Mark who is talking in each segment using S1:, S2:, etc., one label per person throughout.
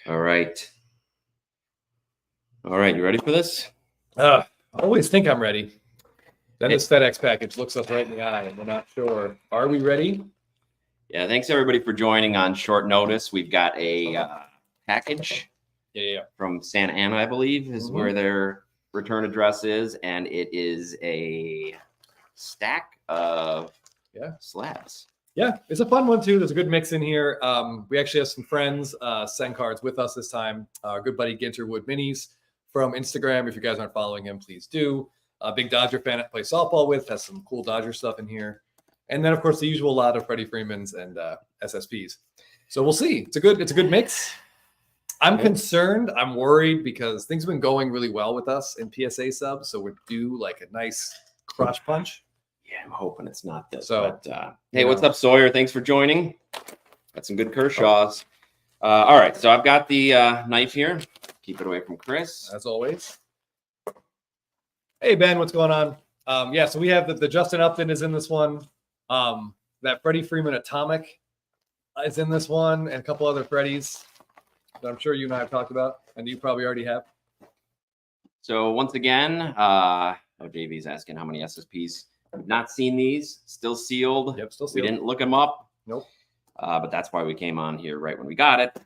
S1: All right. All right, you ready for this?
S2: I always think I'm ready. Then this FedEx package looks us right in the eye, and we're not sure. Are we ready?
S1: Yeah, thanks everybody for joining on short notice. We've got a package from Santa Ana, I believe, is where their return address is, and it is a stack of slabs.
S2: Yeah, it's a fun one too. There's a good mix in here. We actually have some friends send cards with us this time. Our good buddy Ginter Wood Minis from Instagram. If you guys aren't following him, please do. A big Dodger fan I play softball with, has some cool Dodger stuff in here. And then, of course, the usual lot of Freddie Freemans and SSPs. So we'll see. It's a good mix. I'm concerned. I'm worried because things have been going really well with us in PSA subs. So we're due like a nice crotch punch.
S1: Yeah, I'm hoping it's not this.
S2: So,
S1: but, hey, what's up, Sawyer? Thanks for joining. Got some good Kershaws. All right, so I've got the knife here. Keep it away from Chris.
S2: As always. Hey, Ben, what's going on? Yeah, so we have the Justin Upton is in this one. That Freddie Freeman Atomic is in this one, and a couple other Freddies that I'm sure you and I have talked about, and you probably already have.
S1: So once again, JV's asking how many SSPs. We've not seen these. Still sealed.
S2: Yep, still sealed.
S1: We didn't look them up.
S2: Nope.
S1: But that's why we came on here right when we got it.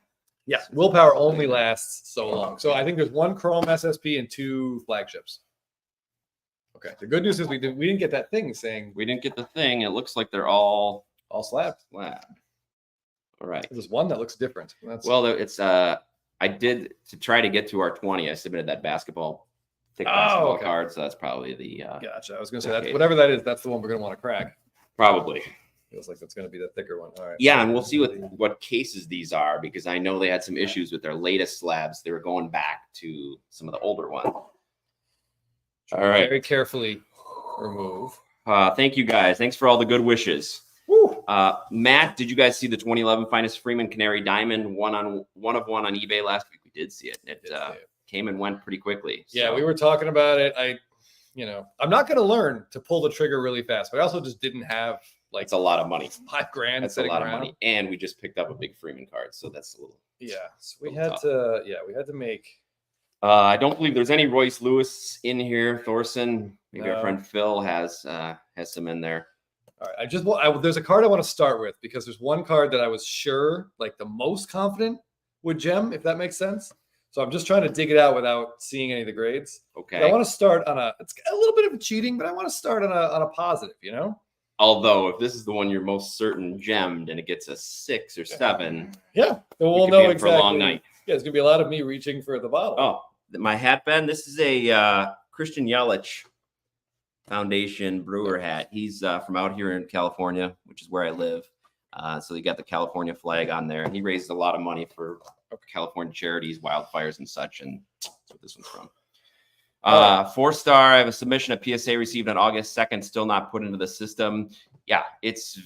S2: Yeah, willpower only lasts so long. So I think there's one Chrome SSP and 2 flagships. Okay. The good news is we didn't get that thing saying
S1: we didn't get the thing. It looks like they're all
S2: slab.
S1: All right.
S2: There's one that looks different.
S1: Well, it's I did to try to get to our 20. I submitted that basketball card, so that's probably the
S2: gotcha. I was gonna say that whatever that is, that's the one we're gonna want to crack.
S1: Probably.
S2: Feels like that's gonna be the thicker one. All right.
S1: Yeah, and we'll see what cases these are, because I know they had some issues with their latest slabs. They were going back to some of the older ones. All right.
S2: Very carefully remove.
S1: Thank you guys. Thanks for all the good wishes.
S2: Woo.
S1: Matt, did you guys see the 2011 Finest Freeman Canary Diamond one of one on eBay last week? We did see it. It came and went pretty quickly.
S2: Yeah, so we were talking about it. I'm not going to learn to pull the trigger really fast, but I also just didn't have
S1: it's a lot of money.
S2: $5,000.
S1: That's a lot of money, and we just picked up a big Freeman card, so that's a little.
S2: Yeah, so we had to make.
S1: I don't believe there's any Royce Lewis in here. Thorson, maybe our friend Phil has some in there.
S2: All right, there's a card I want to start with because there's one card that I was sure, like the most confident would gem, if that makes sense. So I'm just trying to dig it out without seeing any of the grades.
S1: Okay.
S2: But I want to start on it's a little bit of cheating, but I want to start on a positive,
S1: Although if this is the one you're most certain gemmed and it gets a 6 or 7,
S2: yeah, we'll know exactly.
S1: For a long night.
S2: Yeah, it's gonna be a lot of me reaching for the bottle.
S1: Oh, my hat, Ben. This is a Christian Yelich Foundation Brewer hat. He's from out here in California, which is where I live. So you got the California flag on there. He raised a lot of money for California charities, wildfires and such, and that's what this one's from. 4-star. I have a submission of PSA received on August 2nd, still not put into the system. Yeah, it's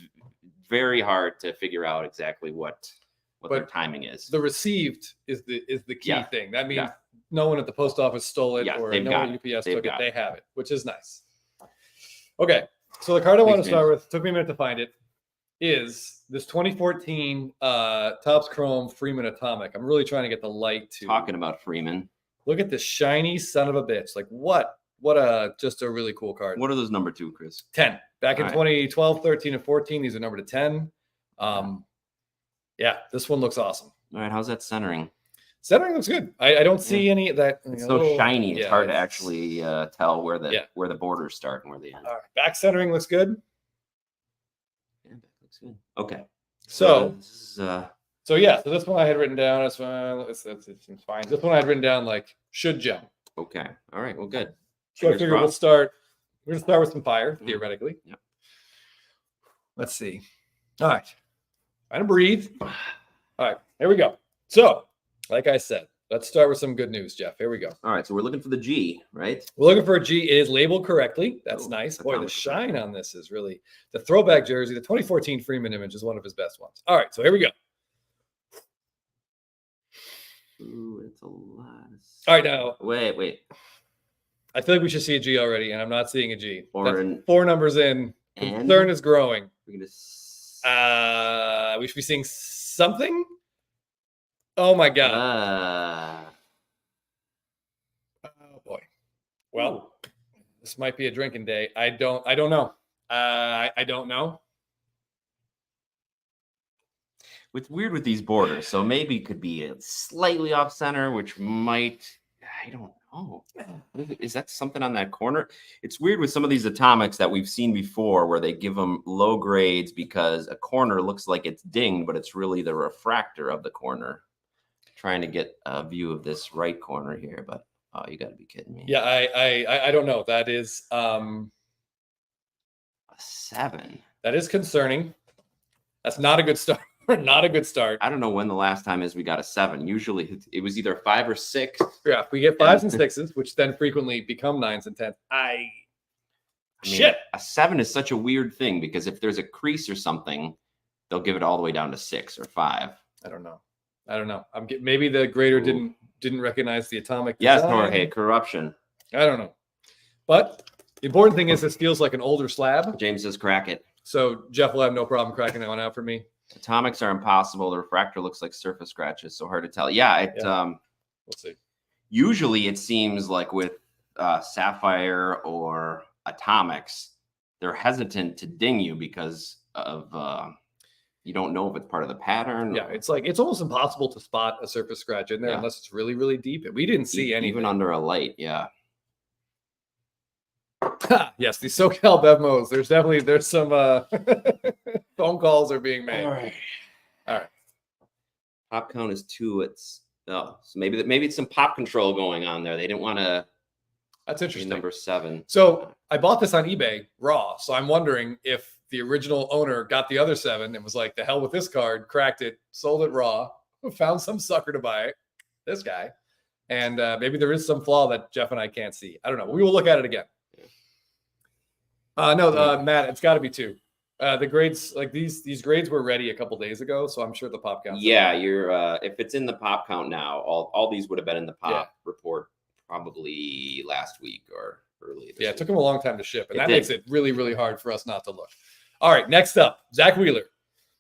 S1: very hard to figure out exactly what their timing is.
S2: The received is the key thing. That means no one at the post office stole it, or no one at UPS took it. They have it, which is nice. Okay, so the card I want to start with, took me a minute to find it, is this 2014 Topps Chrome Freeman Atomic. I'm really trying to get the light to
S1: talking about Freeman.
S2: Look at this shiny son of a bitch. Like what just a really cool card.
S1: What are those number 2, Chris?
S2: 10. Back in 2012, 13, and 14, these are numbered to 10. Yeah, this one looks awesome.
S1: All right, how's that centering?
S2: Centering looks good. I don't see any of that.
S1: It's so shiny. It's hard to actually tell where the borders start and where they end.
S2: All right, back centering looks good.
S1: Yeah, that looks good. Okay.
S2: So this one I had written down. It seems fine. This one I had written down like should gem.
S1: Okay. All right. Well, good.
S2: So I figure we're going to start with some fire, theoretically.
S1: Yeah.
S2: Let's see. All right. Trying to breathe. All right. Here we go. So, like I said, let's start with some good news, Jeff. Here we go.
S1: All right. So we're looking for the G, right?
S2: We're looking for a G. It is labeled correctly. That's nice. Boy, the shine on this is really the throwback jersey. The 2014 Freeman image is one of his best ones. All right. So here we go.
S1: Ooh, it's a lot.
S2: All right. Now,
S1: wait.
S2: I feel like we should see a G already, and I'm not seeing a G.
S1: That's
S2: 4 numbers in. Concern is growing.
S1: We're gonna
S2: We should be seeing something. Oh my God. Oh boy. Well, this might be a drinking day. I don't know. I don't know.
S1: It's weird with these borders, so maybe it could be slightly off center, which might, I don't know. Is that something on that corner? It's weird with some of these atomics that we've seen before where they give them low grades because a corner looks like it's dinged, but it's really the refractor of the corner. Trying to get a view of this right corner here, but oh, you got to be kidding me.
S2: Yeah, I don't know. That is
S1: a 7.
S2: That is concerning. That's not a good start. Not a good start.
S1: I don't know when the last time is we got a 7. Usually it was either 5 or 6.
S2: Yeah, we get 5s and 6s, which then frequently become 9s and 10s. I mean, shit.
S1: A 7 is such a weird thing because if there's a crease or something, they'll give it all the way down to 6 or 5.
S2: I don't know. Maybe the grader didn't recognize the atomic
S1: yes,
S2: design.
S1: Jorge, corruption.
S2: I don't know. But the important thing is this feels like an older slab.
S1: James says crack it.
S2: So Jeff will have no problem cracking that one out for me.
S1: Atomics are impossible. The refractor looks like surface scratches, so hard to tell. Yeah,
S2: we'll see.
S1: Usually it seems like with sapphire or atomics, they're hesitant to ding you because of you don't know if it's part of the pattern.
S2: Yeah, it's almost impossible to spot a surface scratch in there unless it's really, really deep. And we didn't see anything.
S1: Even under a light, yeah.
S2: Yes, these SoCal Bevmos. There's some phone calls are being made. All right.
S1: Pop count is 2. So maybe it's some pop control going on there. They didn't want to.
S2: That's interesting.
S1: Number 7.
S2: So I bought this on eBay raw. So I'm wondering if the original owner got the other 7 and was like, "The hell with this card," cracked it, sold it raw, found some sucker to buy it. This guy, and maybe there is some flaw that Jeff and I can't see. I don't know. We will look at it again. Matt, it's got to be 2. The grades, like these grades were ready a couple days ago, so I'm sure the pop count.
S1: Yeah, you're if it's in the pop count now, all these would have been in the pop report probably last week or early.
S2: Yeah, it took them a long time to ship, and that makes it really, really hard for us not to look. All right, next up, Zack Wheeler.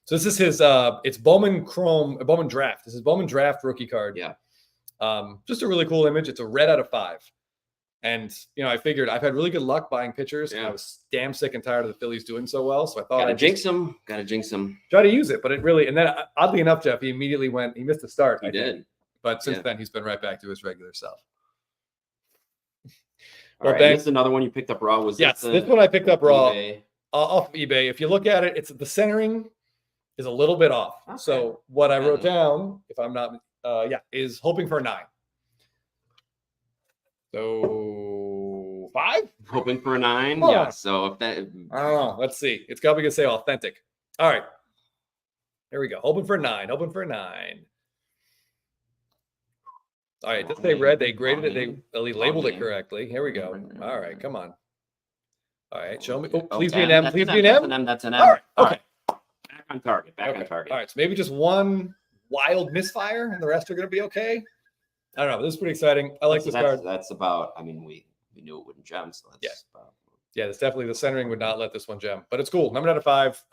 S2: So this is his it's Bowman Draft. This is Bowman Draft rookie card.
S1: Yeah.
S2: Just a really cool image. It's a red out of 5. And, I figured I've had really good luck buying pitchers. Yeah. I was damn sick and tired of the Phillies doing so well. So I thought
S1: Gotta jinx them. Try
S2: to use it. But and then oddly enough, Jeff, he missed the start.
S1: He did.
S2: But since then, he's been right back to his regular self.
S1: All right, this is another one you picked up raw.
S2: This one I picked up raw off of eBay. If you look at it, the centering is a little bit off. Okay. So what I wrote down, if I'm not, is hoping for a 9. So 5?
S1: Hoping for a 9. Oh. Yeah. So if that,
S2: I don't know. Let's see. It's probably gonna say authentic. All right. Here we go. Hoping for a 9. All right. This they read. They graded it. They labeled it correctly. Here we go. All right. Come on. All right. Show me. Oh, please be an M. Please be an M.
S1: That's an M.
S2: All right. Okay.
S1: Back on target. On target.
S2: All right. So maybe just one wild misfire, and the rest are gonna be okay. I don't know. This is pretty exciting. I like this card.
S1: That's about. I mean, we knew it wouldn't gem, so that's about.
S2: Yeah, that's definitely the centering would not let this one gem, but it's cool. Number out of 5.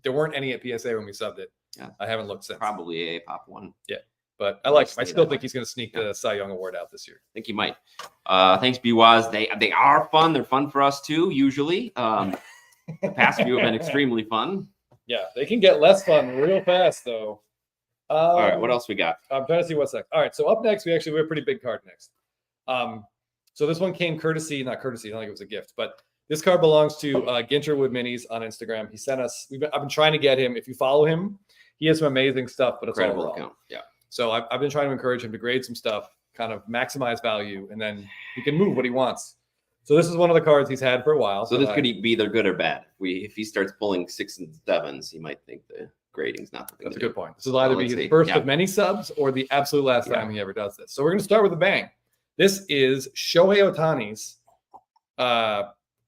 S2: There weren't any at PSA when we subbed it. Yeah, I haven't looked since.
S1: Probably a pop 1.
S2: Yeah, but I like him. I still think he's going to sneak the Cy Young Award out this year.
S1: I think he might. Thanks, B-Waz. They are fun. They're fun for us too. Usually, the past few have been extremely fun.
S2: Yeah, they can get less fun real fast though.
S1: All right, what else we got?
S2: I'm trying to see what's next. All right, so up next, we have a pretty big card next. So this one came not courtesy, I don't think it was a gift, but this card belongs to Ginterwood Minis on Instagram. He sent us, I've been trying to get him. If you follow him, he has some amazing stuff, but it's
S1: incredible
S2: all raw.
S1: Account. Yeah.
S2: So I've been trying to encourage him to grade some stuff, kind of maximize value, and then he can move what he wants. So this is one of the cards he's had for a while.
S1: So this could be either good or bad. If he starts pulling 6s and 7s, he might think the grading's not the thing.
S2: That's a good point. This will either be his first of many subs or the absolute last time he ever does this. So we're going to start with a bang. This is Shohei Ohtani's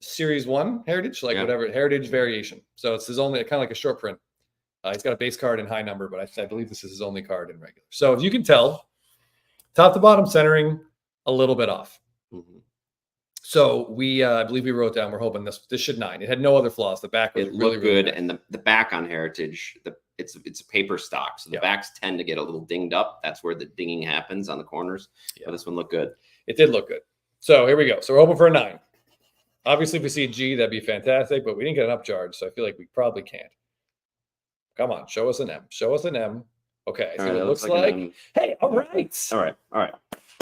S2: Series 1 Heritage, whatever, Heritage variation. So it's his only, kind of like a short print. He's got a base card in high number, but I believe this is his only card in regular. So as you can tell, top to bottom centering a little bit off.
S1: Mm-hmm.
S2: So I believe we wrote down, we're hoping this should 9. It had no other flaws. The back was really
S1: good.
S2: Nice.
S1: And the back on Heritage, it's a paper stock, so the backs tend to get a little dinged up. That's where the dinging happens on the corners. Yeah. But this one looked good.
S2: It did look good. So here we go. So we're hoping for a 9. Obviously, if we see a G, that'd be fantastic, but we didn't get an upcharge, so I feel like we probably can't. Come on, show us an M. Show us an M. Okay, so it looks like hey, all right.
S1: All right.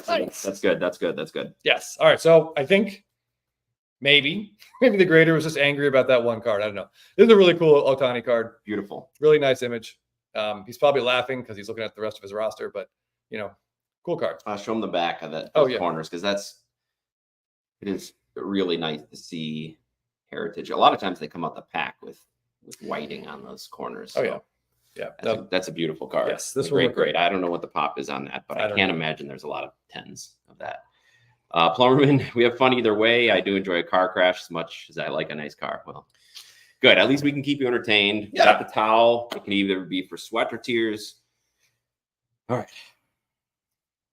S2: Nice.
S1: That's good. That's good.
S2: Yes. All right. So I think maybe the grader was just angry about that one card. I don't know. This is a really cool Otani card.
S1: Beautiful.
S2: Really nice image. He's probably laughing because he's looking at the rest of his roster, but cool card.
S1: I'll show him the back of those corners because it is really nice to see heritage. A lot of times they come out the pack with whiting on those corners.
S2: So. Oh yeah.
S1: That's a beautiful card.
S2: Yes, this
S1: one great. I don't know what the pop is on that, but I can't imagine there's a lot of 10s of that. Plumberman, we have fun either way. I do enjoy a car crash as much as I like a nice car. Well, good. At least we can keep you entertained. Yeah. Got the towel. It can either be for sweat or tears. All right.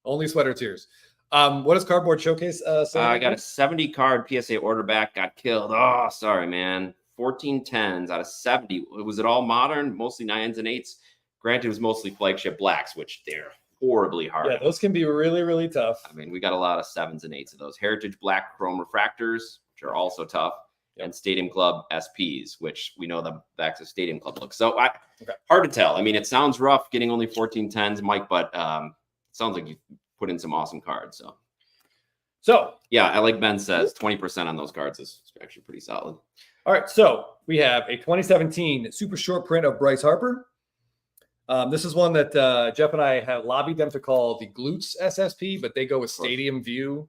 S2: Only sweat or tears. What does Cardboard Showcase say?
S1: I got a 70 card PSA order back. Got killed. Oh, sorry, man. 14 10s out of 70. Was it all modern? Mostly 9s and 8s. Granted, it was mostly flagship blacks, which they're horribly hard.
S2: Yeah, those can be really, really tough.
S1: I mean, we got a lot of 7s and 8s of those. Heritage Black Chrome Refractors, which are also tough. Yep. And Stadium Club SPs, which we know the backs of Stadium Club look. So hard to tell. I mean, it sounds rough getting only 14 10s, Mike, but it sounds like you put in some awesome cards. So yeah, I like Ben says, 20% on those cards is actually pretty solid.
S2: All right, so we have a 2017 super short print of Bryce Harper. This is one that Jeff and I have lobbied them to call the Glutes SSP, but they go with Stadium View.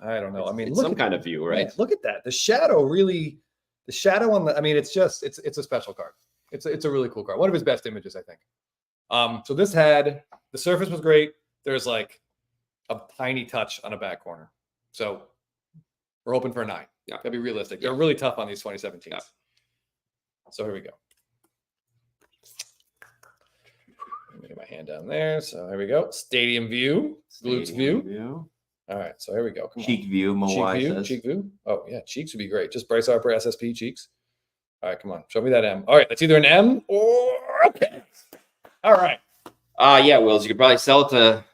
S2: I don't know. I mean,
S1: it's some kind of view, right?
S2: Man, look at that. The shadow on the. I mean, it's a special card. It's a really cool card. One of his best images, I think. So this had the surface was great. There's like a tiny touch on a back corner. So we're hoping for a 9. Yeah, gotta be realistic. They're really tough on these 2017s. Yeah. So here we go. Let me get my hand down there. So here we go. Stadium View. Glutes View. All right. So here we go.
S1: Cheek View.
S2: Cheek View. Oh, yeah. Cheeks would be great. Just Bryce Harper SSP cheeks. All right. Come on. Show me that M. All right. That's either an M or okay. All right.
S1: Yeah, Wills. You could probably sell it to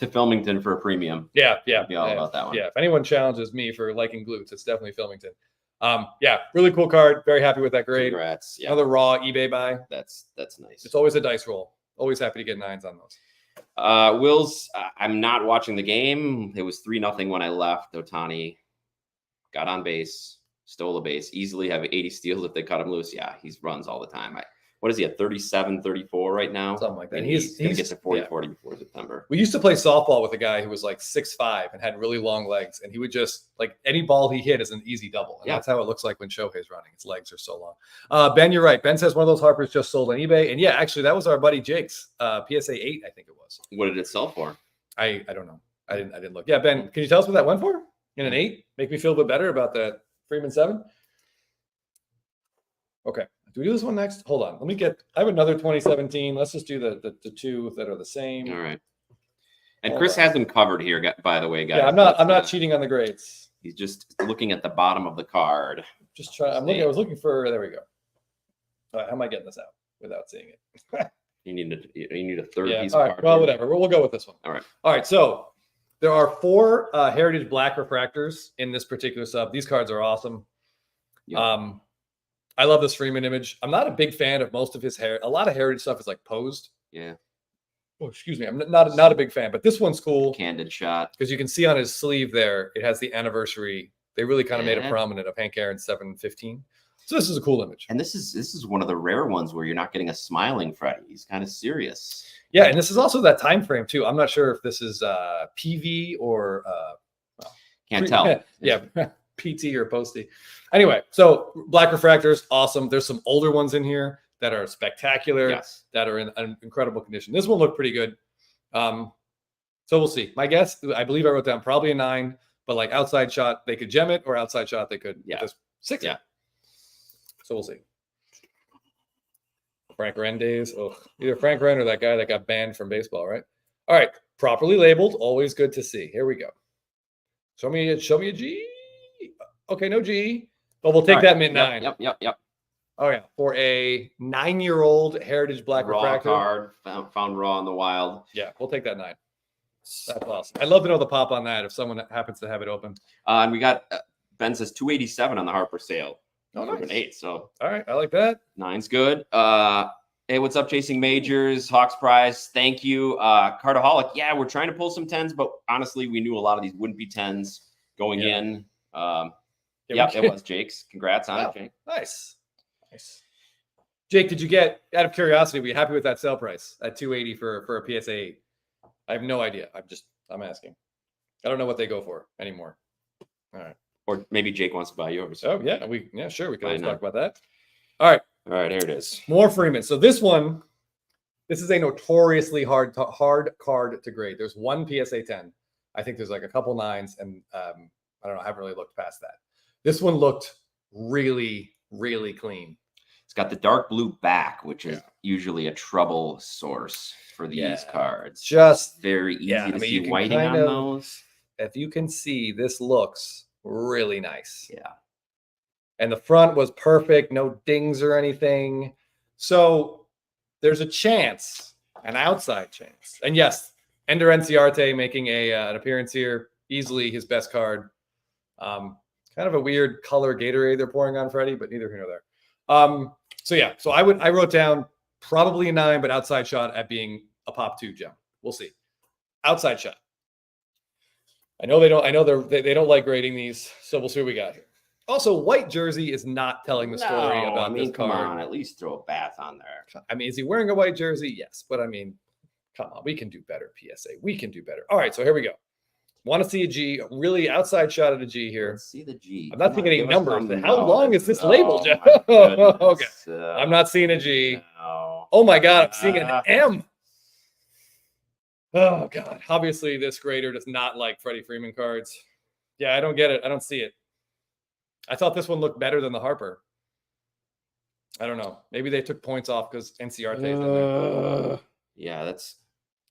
S1: Filmington for a premium.
S2: Yeah.
S1: Be all about that one.
S2: Yeah. If anyone challenges me for liking glutes, it's definitely Filmington. Yeah. Really cool card. Very happy with that grade.
S1: Congrats. Yeah.
S2: Another raw eBay buy.
S1: That's nice.
S2: It's always a dice roll. Always happy to get 9s on those.
S1: Wills, I'm not watching the game. It was 3-0 when I left. Otani got on base, stole a base, easily have 80 steals if they cut him loose. Yeah, he runs all the time. What is he at 37, 34 right now?
S2: Something like that.
S1: And he's going to get to 40 before September.
S2: We used to play softball with a guy who was like 6'5" and had really long legs. And he would just like any ball he hit is an easy double. And that's how it looks like when Shohei's running. His legs are so long. Ben, you're right. Ben says one of those Harpers just sold on eBay. And yeah, actually that was our buddy Jake's PSA 8, I think it was.
S1: What did it sell for?
S2: I don't know. I didn't look. Yeah, Ben, can you tell us what that went for? In an 8? Make me feel a bit better about that Freeman 7. Okay. Do we do this one next? Hold on. I have another 2017. Let's just do the 2 that are the same.
S1: All right. And Chris has them covered here, by the way, guys.
S2: Yeah, I'm not cheating on the grades.
S1: He's just looking at the bottom of the card.
S2: Just try. I was looking for. There we go. All right. How am I getting this out without seeing it?
S1: You need a third piece
S2: of
S1: card.
S2: Well, whatever. We'll go with this one.
S1: All
S2: right. So there are 4 Heritage Black Refractors in this particular sub. These cards are awesome. Yep. I love this Freeman image. I'm not a big fan of most of his hair. A lot of Heritage stuff is like posed.
S1: Yeah.
S2: Oh, excuse me. I'm not a big fan, but this one's cool.
S1: Candid shot.
S2: Because you can see on his sleeve there, it has the anniversary. They really kind of made it prominent of Hank Aaron's 715. So this is a cool image.
S1: And this is one of the rare ones where you're not getting a smiling Freddie. He's kind of serious.
S2: Yeah, and this is also that time frame too. I'm not sure if this is PV or
S1: can't tell.
S2: Yeah. PT or posty. Anyway, so Black Refractors, awesome. There's some older ones in here that are spectacular, that are in an incredible condition. This one looked pretty good. So we'll see. My guess, I believe I wrote down probably a 9, but like outside shot, they could gem it, or outside shot, they could just 6 it. So we'll see. Frank Wren days. Oh, either Frank Wren or that guy that got banned from baseball, right? All right. Properly labeled. Always good to see. Here we go. Show me a G. Okay, no G, but we'll take that mid 9.
S1: Yep.
S2: Oh yeah, for a 9-year-old Heritage Black
S1: Raw
S2: refractor.
S1: card, found raw in the wild.
S2: Yeah, we'll take that 9. That's awesome. I'd love to know the pop on that if someone happens to have it open.
S1: And we got Ben says 287 on the Harper sale.
S2: Oh, nice.
S1: An 8. So
S2: all right, I like that.
S1: 9's good. Hey, what's up, Chasing Majors? Hawks Prize, thank you. Cardaholic, yeah, we're trying to pull some 10s, but honestly, we knew a lot of these wouldn't be 10s going in. Yep, it was Jake's. Congrats on it, Jake.
S2: Nice. Jake, did you get, out of curiosity, were you happy with that sale price at 280 for a PSA 8? I have no idea. I'm asking. I don't know what they go for anymore. All right.
S1: Or maybe Jake wants to buy yours.
S2: Oh yeah, sure. We can always talk about that. All right,
S1: here it is.
S2: More Freeman. So this is a notoriously hard card to grade. There's one PSA 10. I think there's like a couple 9s, and I don't know. I haven't really looked past that. This one looked really, really clean.
S1: It's got the dark blue back, which is usually a trouble source for these cards.
S2: Just
S1: very easy to see whiting on those.
S2: If you can see, this looks really nice.
S1: Yeah.
S2: And the front was perfect, no dings or anything. So there's a chance, an outside chance. And yes, Ender Enciarte making an appearance here, easily his best card. Kind of a weird color Gatorade they're pouring on Freddie, but neither here nor there. So I wrote down probably a 9, but outside shot at being a pop 2 gem. We'll see. Outside shot. I know they don't like grading these, so we'll see what we got here. Also, white jersey is not telling the story about this card.
S1: Come on, at least throw a bath on there.
S2: I mean, is he wearing a white jersey? Yes, but I mean, come on, we can do better, PSA. We can do better. All right, so here we go. Want to see a G, really outside shot at a G here.
S1: Let's see the G.
S2: I'm not seeing any numbers. How long is this label, Jeff? Okay. I'm not seeing a G.
S1: No.
S2: Oh my God, I'm seeing an M. Oh God. Obviously, this grader does not like Freddie Freeman cards. Yeah, I don't get it. I don't see it. I thought this one looked better than the Harper. I don't know. Maybe they took points off because NCRT is in there.
S1: Yeah, that's.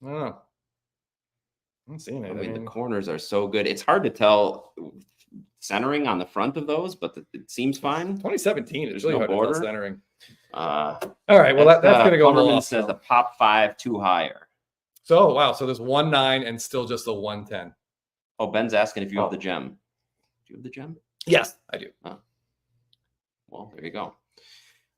S2: I don't know. I'm seeing it.
S1: I mean, the corners are so good. It's hard to tell centering on the front of those, but it seems fine.
S2: 2017. It's really hard to tell centering.
S1: All
S2: right. Well, that's going to go a little off.
S1: Says the pop 5 2 higher.
S2: So, wow. So there's 1.9 and still just the 1.10.
S1: Oh, Ben's asking if you have the gem. Do you have the gem?
S2: Yes, I do.
S1: Oh. Well, there you go.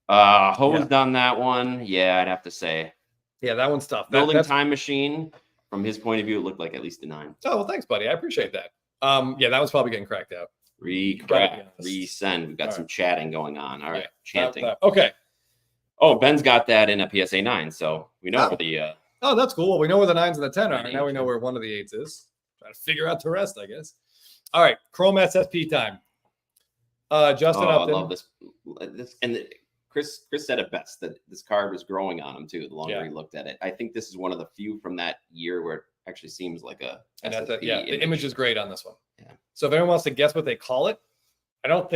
S1: Hosed on that one. Yeah, I'd have to say.
S2: Yeah, that one's tough.
S1: Building Time Machine. From his point of view, it looked like at least a 9.
S2: Oh, well, thanks, buddy. I appreciate that. Yeah, that was probably getting cracked out.
S1: Resend. We've got some chatting going on. All right, chanting.
S2: Okay.
S1: Oh, Ben's got that in a PSA 9, so we know where the.
S2: Oh, that's cool. Well, we know where the 9s and the 10 are. Now we know where one of the 8s is. Try to figure out the rest, I guess. All right, Chrome SSP time. Justin Upton.
S1: I love this. And Chris said it best that this card was growing on him too. The longer he looked at it, I think this is one of the few from that year where it actually seems like a.
S2: And the image is great on this one.
S1: Yeah.
S2: So if anyone wants to guess what they call it, I don't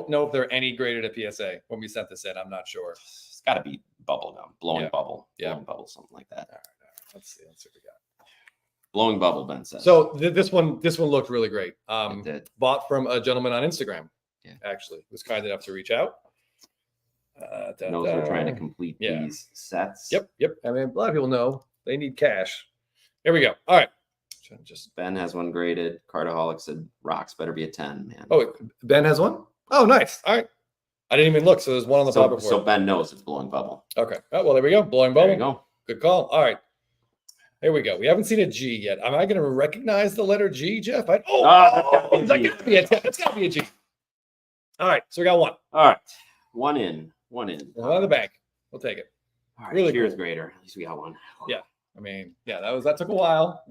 S2: know if there are any graded at PSA when we sent this in. I'm not sure.
S1: It's got to be bubble gum, blowing bubble, blowing bubble, something like that.
S2: All right. Let's see what we got.
S1: Blowing bubble, Ben says.
S2: So this one looked really great. Bought from a gentleman on Instagram. Yeah, actually, was kind enough to reach out.
S1: Knows we're trying to complete these sets.
S2: Yep. I mean, a lot of people know they need cash. Here we go. All right.
S1: Ben has one graded. Cardaholic said rocks better be a 10, man.
S2: Oh, Ben has one? Oh, nice. All right. I didn't even look. So there's one on the top before.
S1: So Ben knows it's blowing bubble.
S2: Okay. Oh, well, there we go. Blowing bubble.
S1: There you go.
S2: Good call. All right. Here we go. We haven't seen a G yet. Am I going to recognize the letter G, Jeff? It's got to be a 10. It's got to be a G. All right. So we got one.
S1: All right. One in. One
S2: on the bank. We'll take it.
S1: All right. Really cheers, grader. At least we got one.
S2: Yeah. I mean, that took a while.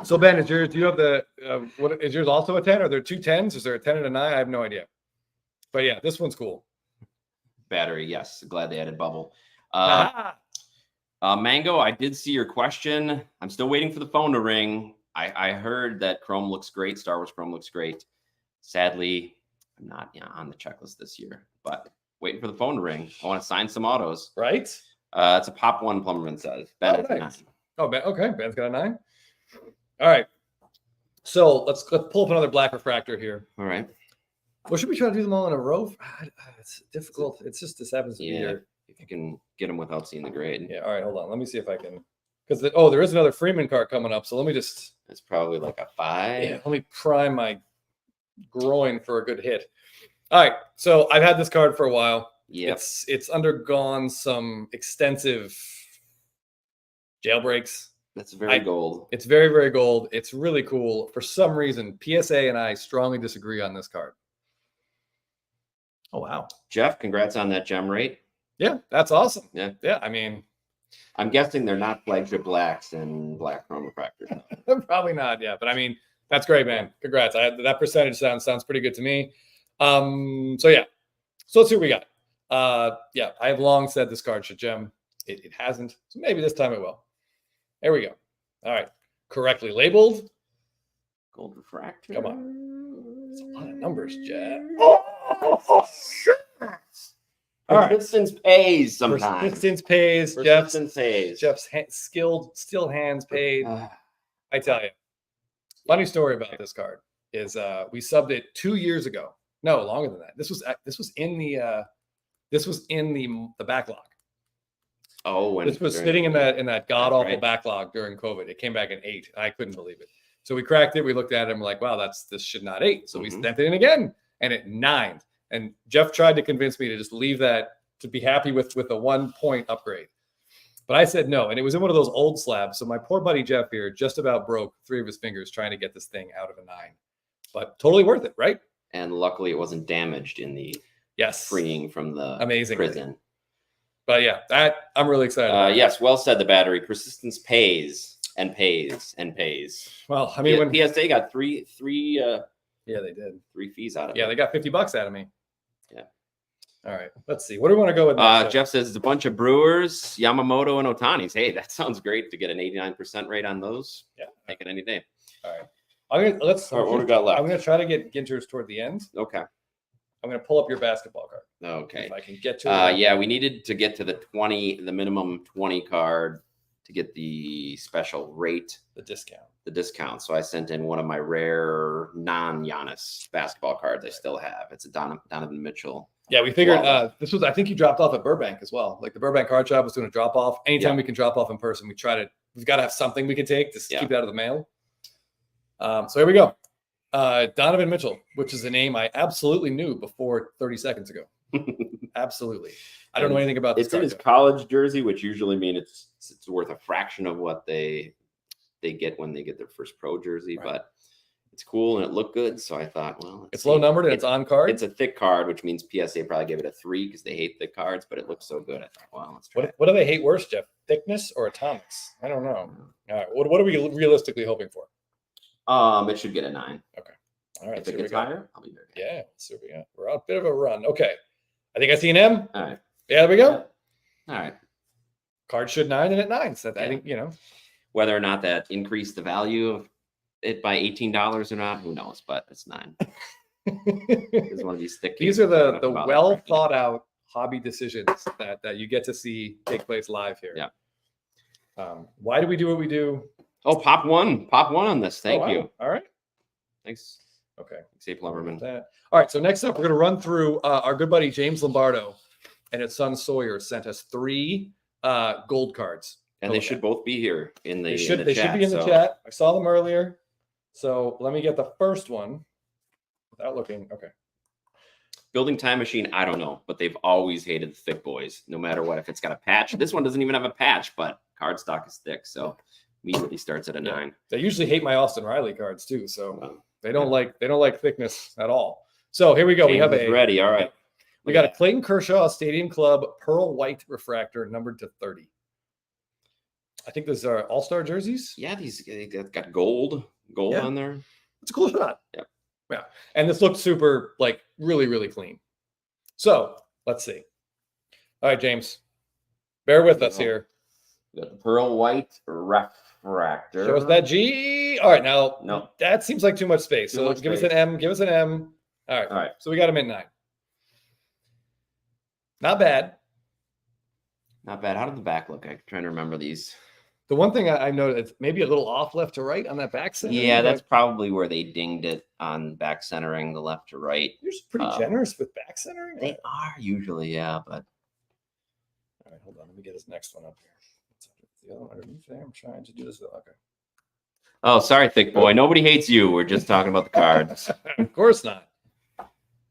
S2: So Ben, do you have the what is yours also a 10? Are there 2 10s? Is there a 10 and a 9? I have no idea. But yeah, this one's cool.
S1: Battery, yes. Glad they added bubble. Mango, I did see your question. I'm still waiting for the phone to ring. I heard that Chrome looks great. Star Wars Chrome looks great. Sadly, I'm not on the checklist this year, but waiting for the phone to ring. I want to sign some autos.
S2: Right?
S1: It's a pop 1, Plumberman says. Ben
S2: nice. 9. Oh, Ben. Okay. Ben's got a 9. All right. So let's pull up another black refractor here.
S1: All right.
S2: Well, should we try to do them all in a row? It's difficult. It's just this happens to be
S1: Yeah,
S2: here.
S1: if you can get them without seeing the grade.
S2: Yeah. All right. Hold on. Let me see if I can. Because there is another Freeman card coming up. So let me just.
S1: It's probably like a 5.
S2: Yeah. Let me prime my groin for a good hit. All right. So I've had this card for a while.
S1: Yeah.
S2: It's undergone some extensive jailbreaks.
S1: That's very gold.
S2: It's very, very gold. It's really cool. For some reason, PSA and I strongly disagree on this card. Oh, wow.
S1: Jeff, congrats on that gem rate.
S2: Yeah, that's awesome.
S1: Yeah.
S2: Yeah, I mean.
S1: I'm guessing they're not flagship blacks and black chrome refractors.
S2: Probably not, yeah. But I mean, that's great, man. Congrats. That percentage sounds pretty good to me. So yeah. So let's see what we got. Yeah, I have long said this card should gem. It hasn't. So maybe this time it will. There we go. All right. Correctly labeled.
S1: Gold refractor.
S2: Come on. It's a lot of numbers, Jeff.
S1: Oh, shit.
S2: All right.
S1: Persistence pays sometimes.
S2: Persistence pays.
S1: Persistence pays.
S2: Jeff's still hands paid. I tell you. Funny story about this card is we subbed it 2 years ago. No, longer than that. This was in the backlog.
S1: Oh, when
S2: this was sitting in that god awful backlog during COVID. It came back in 8. I couldn't believe it. So we cracked it. We looked at it and we're like, wow, this should not 8. So we sent it in again and it 9'd. And Jeff tried to convince me to just leave that, to be happy with a 1 point upgrade. But I said no. And it was in one of those old slabs. So my poor buddy Jeff here just about broke 3 of his fingers trying to get this thing out of a 9. But totally worth it, right?
S1: And luckily it wasn't damaged in the freeing from the prison.
S2: But yeah, that I'm really excited about.
S1: Yes, well said, the battery. Persistence pays and pays and pays.
S2: Well, I mean, when
S1: PSA got three
S2: yeah, they did
S1: 3 fees out of it.
S2: Yeah, they got $50 out of me.
S1: Yeah.
S2: All right, let's see. What do we want to go with next?
S1: Jeff says it's a bunch of Brewers, Yamamoto, and Otanis. Hey, that sounds great to get an 89% rate on those.
S2: Yeah,
S1: take it any day.
S2: All right. All right, what we got left? I'm going to try to get Ginters toward the end.
S1: Okay.
S2: I'm going to pull up your basketball card.
S1: Okay.
S2: If I can get to it.
S1: Yeah, we needed to get to the minimum 20 card to get the special rate. The discount. So I sent in one of my rare non-Giannis basketball cards I still have. It's a Donovan Mitchell.
S2: Yeah, we figured this was, I think you dropped off at Burbank as well. Like the Burbank card shop was doing a drop off. Anytime we can drop off in person, we've got to have something we can take to keep it out of the mail. So here we go. Donovan Mitchell, which is a name I absolutely knew before 30 seconds ago. Absolutely. I don't know anything about this.
S1: It's in his college jersey, which usually means it's worth a fraction of what they get when they get their first pro jersey. Right. But it's cool and it looked good. So I thought, well,
S2: it's low numbered and it's on card.
S1: It's a thick card, which means PSA probably gave it a 3 because they hate thick cards, but it looks so good. I thought, well, let's try.
S2: What do they hate worse, Jeff? Thickness or atomics? I don't know. All right. What are we realistically hoping for?
S1: It should get a 9.
S2: Okay. All right.
S1: If it gets higher, I'll be very good.
S2: Yeah. Let's see what we got. We're on a bit of a run. Okay. I think I see an M.
S1: All right.
S2: Yeah, there we go.
S1: Yeah. All right.
S2: Card should 9 and at 9. So I think,
S1: whether or not that increased the value of it by $18 or not, who knows? But it's 9. It's one of these thick.
S2: These are the well thought out hobby decisions that you get to see take place live here.
S1: Yeah.
S2: Why do we do what we do?
S1: Oh, pop one on this. Thank you.
S2: All right.
S1: Thanks.
S2: Okay.
S1: Safe Lumberman.
S2: All right. So next up, we're going to run through our good buddy James Lombardo and his son Sawyer sent us 3 gold cards.
S1: And they should both be here in the
S2: chat.
S1: They
S2: should be in the chat. I saw them earlier. So let me get the first one without looking. Okay.
S1: Building Time Machine, I don't know, but they've always hated thick boys, no matter what. If it's got a patch, this one doesn't even have a patch, but cardstock is thick, so immediately starts at a 9.
S2: They usually hate my Austin Riley cards too, so they don't like thickness at all. So here we go.
S1: James
S2: we have
S1: ready. All right.
S2: We got a Clayton Kershaw Stadium Club Pearl White refractor numbered to 30. I think those are all-star jerseys.
S1: Yeah, these got gold on there.
S2: It's a cool shot.
S1: Yeah.
S2: Yeah. And this looks super, like, really, really clean. So let's see. All right, James. Bear with us here.
S1: We got the Pearl White refractor.
S2: Show us that G. All right, now
S1: no,
S2: that seems like too much space. So give us an M. Give us an M. All right.
S1: All right.
S2: So we got him in 9. Not bad.
S1: Not bad. How did the back look? I'm trying to remember these.
S2: The one thing I noticed, it's maybe a little off left to right on that back center.
S1: Yeah, that's probably where they dinged it on back centering the left to right.
S2: You're just pretty generous with back centering.
S1: They are usually, yeah, but.
S2: All right, hold on. Let me get this next one up here. The other one underneath there. I'm trying to do this. Okay.
S1: Oh, sorry, thick boy. Nobody hates you. We're just talking about the cards.
S2: Of course not.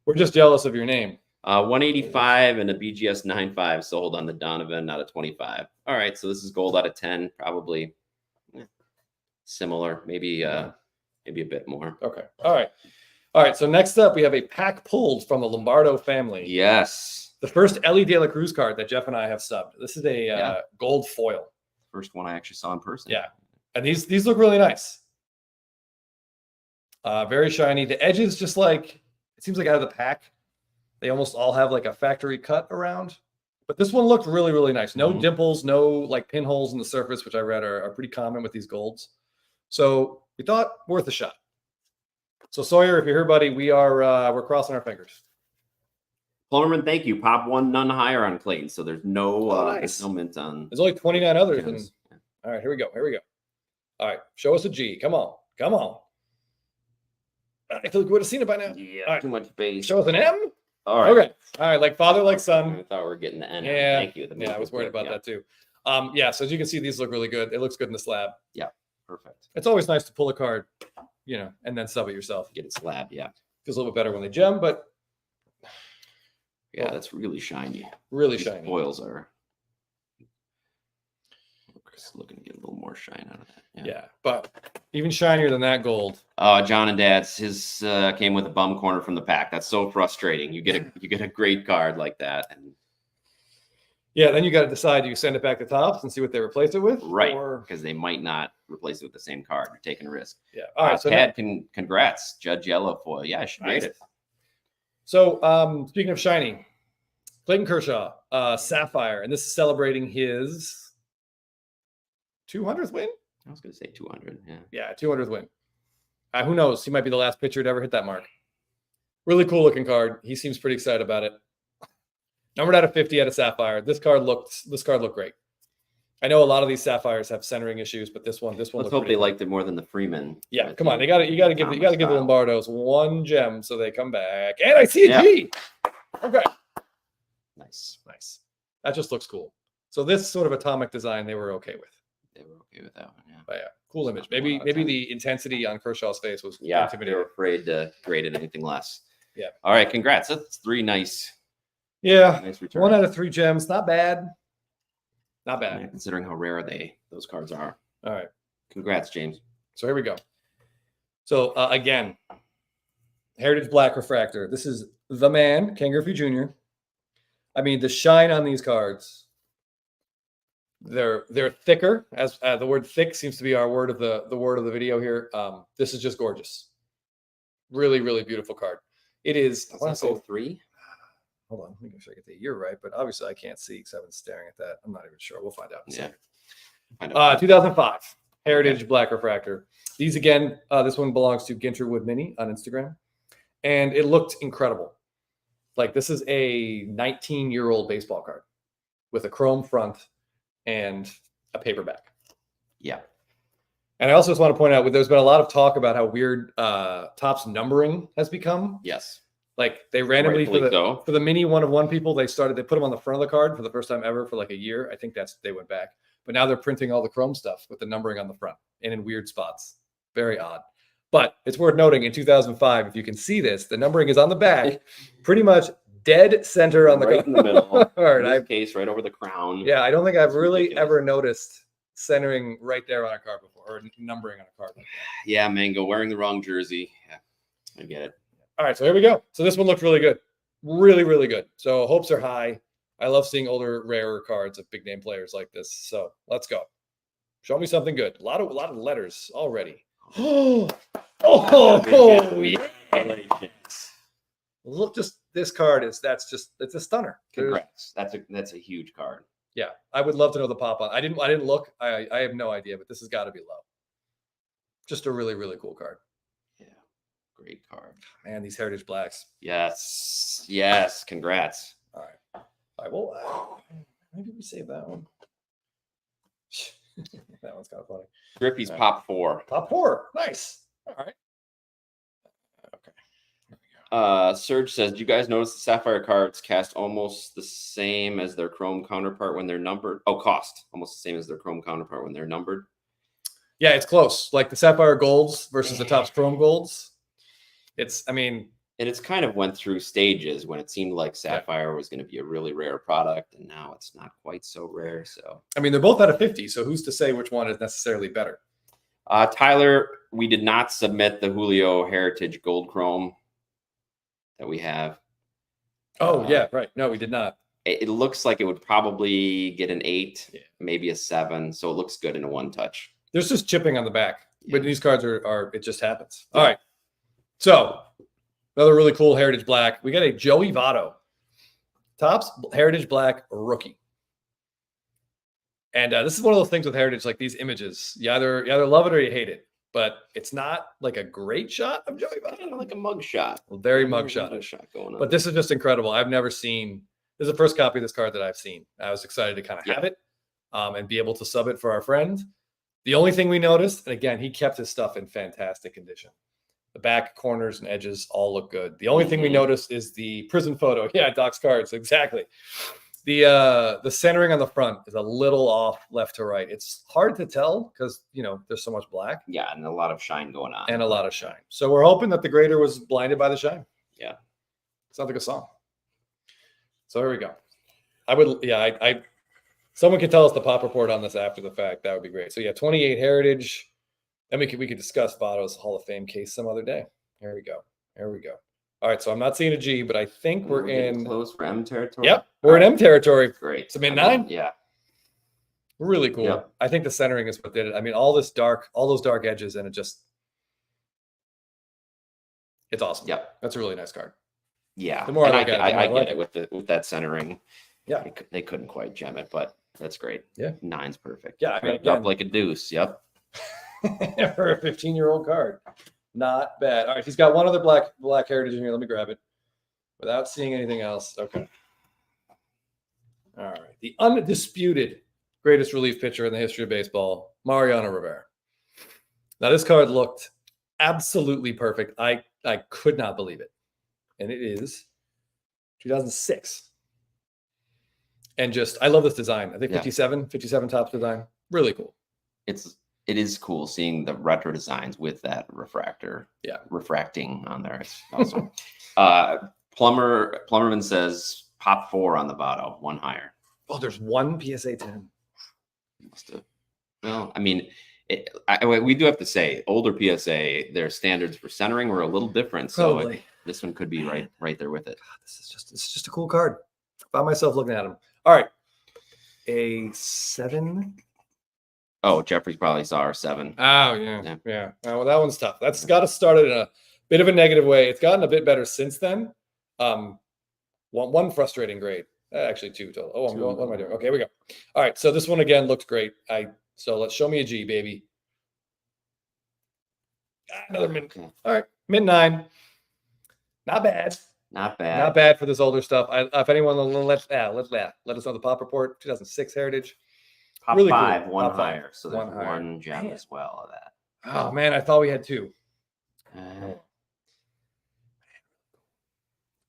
S2: We're just jealous of your name.
S1: 185 and a BGS 95 sold on the Donovan out of 25. All right, so this is gold out of 10, probably similar, maybe a bit more.
S2: Okay. All right. So next up, we have a pack pulled from the Lombardo family.
S1: Yes.
S2: The first Ellie De La Cruz card that Jeff and I have subbed. This is a gold foil.
S1: First one I actually saw in person.
S2: Yeah. And these look really nice. Very shiny. The edges just like, it seems like out of the pack, they almost all have like a factory cut around. But this one looked really, really nice. No dimples, no like pinholes in the surface, which I read are pretty common with these golds. So we thought worth a shot. So Sawyer, if you're here, buddy, we're crossing our fingers.
S1: Plumberman, thank you. Pop one, none higher on Clayton. So there's no
S2: nice.
S1: There's no mint on.
S2: There's only 29 others.
S1: Gems.
S2: All right, here we go. All right, show us a G. Come on. I feel like we would have seen it by now.
S1: Yeah,
S2: all right.
S1: Too much base.
S2: Show us an M.
S1: All right.
S2: Okay. All right, like father, like son.
S1: I thought we were getting the N.
S2: Yeah.
S1: Thank you.
S2: Yeah, I was worried about that too. Yeah, so as you can see, these look really good. It looks good in the slab.
S1: Yeah, perfect.
S2: It's always nice to pull a card, and then sub it yourself.
S1: Get it slab, yeah.
S2: Feels a little bit better when they gem, but
S1: yeah, that's really shiny.
S2: Really
S1: These
S2: shiny.
S1: foils are looking to get a little more shine out of that.
S2: Yeah, but even shinier than that gold.
S1: John and Dad's his came with a bum corner from the pack. That's so frustrating. You get a great card like that, and
S2: yeah, then you got to decide: do you send it back to Topps and see what they replace it with,
S1: right?
S2: Or...
S1: Because they might not replace it with the same card. You're taking a risk.
S2: Yeah. All right. So
S1: Tad, congrats, Judge Yellow foil. Yeah, I should rate it.
S2: So speaking of shiny, Clayton Kershaw, Sapphire, and this is celebrating his 200th win.
S1: I was going to say 200. Yeah.
S2: Yeah, 200th win. Who knows? He might be the last pitcher to ever hit that mark. Really cool looking card. He seems pretty excited about it. Numbered out of 50 out of Sapphire. This card looked great. I know a lot of these Sapphires have centering issues, but this one.
S1: Let's hope they liked it more than the Freeman.
S2: Yeah, come on. You got to give the Lombardos one gem so they come back. And I see a G. Okay.
S1: Nice.
S2: That just looks cool. So this sort of atomic design they were okay with.
S1: They were okay with that one, yeah.
S2: But yeah, cool image. Maybe the intensity on Kershaw's face was
S1: they
S2: intimidating.
S1: were afraid to grade it anything less.
S2: Yeah.
S1: All right, congrats. That's 3 nice.
S2: Yeah.
S1: Nice return.
S2: 1 out of 3 gems. Not bad. Not bad.
S1: Yeah, considering how rare those cards are.
S2: All right.
S1: Congrats, James.
S2: So here we go. So again, Heritage Black Refractor. This is the man, Ken Griffey Jr. I mean, the shine on these cards. They're thicker, as the word thick seems to be our word of the word of the video here. This is just gorgeous. Really, really beautiful card. It is. I want to say
S1: 3.
S2: Hold on, let me make sure I get the year right. But obviously, I can't see because I've been staring at that. I'm not even sure. We'll find out.
S1: Yeah.
S2: 2005 Heritage Black Refractor. These again. This one belongs to Ginterwood Mini on Instagram, and it looked incredible. Like this is a 19-year-old baseball card with a chrome front and a paperback.
S1: Yeah.
S2: And I also just want to point out, there's been a lot of talk about how weird Topps numbering has become.
S1: Yes.
S2: Like they randomly
S1: for
S2: the mini 1-of-1 people, they put them on the front of the card for the first time ever for like a year. I think they went back, but now they're printing all the chrome stuff with the numbering on the front and in weird spots. Very odd. But it's worth noting in 2005, if you can see this, the numbering is on the back, pretty much dead center on the
S1: right in the middle.
S2: All right,
S1: in this case, right over the crown.
S2: Yeah, I don't think I've really ever noticed centering right there on a card before, or numbering on a card.
S1: Yeah, Mango wearing the wrong jersey. Yeah, I get it.
S2: All right, so here we go. So this one looked really good. Really, really good. So hopes are high. I love seeing older, rarer cards of big name players like this. So let's go. Show me something good. A lot of letters already. Yeah. Look, just this card it's a stunner.
S1: Congrats. That's a huge card.
S2: Yeah, I would love to know the pop on. I didn't look. I have no idea, but this has got to be low. Just a really, really cool card.
S1: Yeah, great card.
S2: Man, these Heritage Blacks.
S1: Yes. Congrats.
S2: All right. Well, maybe we save that one. That one's kind of funny.
S1: Griffey's pop 4.
S2: Top 4. Nice. All right. Okay.
S1: Serge says, do you guys notice the sapphire cards cast almost the same as their chrome counterpart when they're numbered? Oh, cost almost the same as their chrome counterpart when they're numbered.
S2: Yeah, it's close. Like the sapphire golds versus the Topps chrome golds. And
S1: it's kind of went through stages when it seemed like sapphire was going to be a really rare product, and now it's not quite so rare. So
S2: they're both out of 50, so who's to say which one is necessarily better?
S1: Tyler, we did not submit the Julio Heritage Gold Chrome that we have.
S2: Oh, yeah, right. No, we did not.
S1: It looks like it would probably get an 8, maybe a 7. So it looks good in a one touch.
S2: There's just chipping on the back. But these cards are it just happens. All right. So another really cool Heritage Black. We got a Joey Votto. Topps Heritage Black rookie. And this is one of those things with Heritage, like these images. You either love it or you hate it. But it's not like a great shot of Joey Votto.
S1: Kind of like a mug shot.
S2: Well, very mug shot
S1: going on.
S2: But this is just incredible. I've never seen. This is the first copy of this card that I've seen. I was excited to kind of have it and be able to sub it for our friend. The only thing we noticed, and again, he kept his stuff in fantastic condition. The back corners and edges all look good. The only thing we noticed is the prison photo. Yeah, Doc's cards, exactly. The centering on the front is a little off left to right. It's hard to tell because, there's so much black.
S1: Yeah, and a lot of shine going on.
S2: And a lot of shine. So we're hoping that the grader was blinded by the shine.
S1: Yeah.
S2: Sounds like a song. So here we go. Someone could tell us the pop report on this after the fact. That would be great. So 28 Heritage. Then we could discuss Votto's Hall of Fame case some other day. Here we go. All right, so I'm not seeing a G, but I think we're in
S1: close for M territory.
S2: Yep, we're in M territory.
S1: Great.
S2: It's a mid-9.
S1: Yeah.
S2: Really cool. Yep. I think the centering is what did it. All those dark edges, and it's awesome.
S1: Yep.
S2: That's a really nice card.
S1: Yeah.
S2: The more
S1: and
S2: I look at it,
S1: I get it with that centering.
S2: Yeah.
S1: They couldn't quite gem it, but that's great.
S2: Yeah.
S1: 9's perfect.
S2: Yeah.
S1: Up like a deuce. Yep.
S2: For a 15-year-old card. Not bad. All right. He's got one other black Heritage in here. Let me grab it without seeing anything else. Okay. All right. The undisputed greatest relief pitcher in the history of baseball, Mariano Rivera. Now, this card looked absolutely perfect. I could not believe it. And it is 2006. And I love this design. I think 57 Topps design. Really cool.
S1: It is cool seeing the retro designs with that refractor. Yeah. Refracting on there. It's awesome. Plumberman says pop 4 on the Votto, 1 higher.
S2: Oh, there's one PSA 10.
S1: Must have. Well, we do have to say, older PSA, their standards for centering were a little different. So this one could be right there with it.
S2: God, this is just a cool card. Found myself looking at him. All right. A 7.
S1: Oh, Jeffrey probably saw our 7.
S2: Oh, yeah. Well, that one's tough. That's got to start it in a bit of a negative way. It's gotten a bit better since then. One frustrating grade. Actually, 2 total. Oh, what am I doing? Okay, here we go. All right, so this one again looked great. So let's show me a G, baby. Another mid. All right, mid-9. Not bad.
S1: Not bad.
S2: Not bad for this older stuff. If anyone let us know the pop report. 2006 Heritage.
S1: Pop really 5, cool. 1
S2: Pop
S1: higher.
S2: 5.
S1: So there's 1 gem as well of that.
S2: Oh man, I thought we had 2.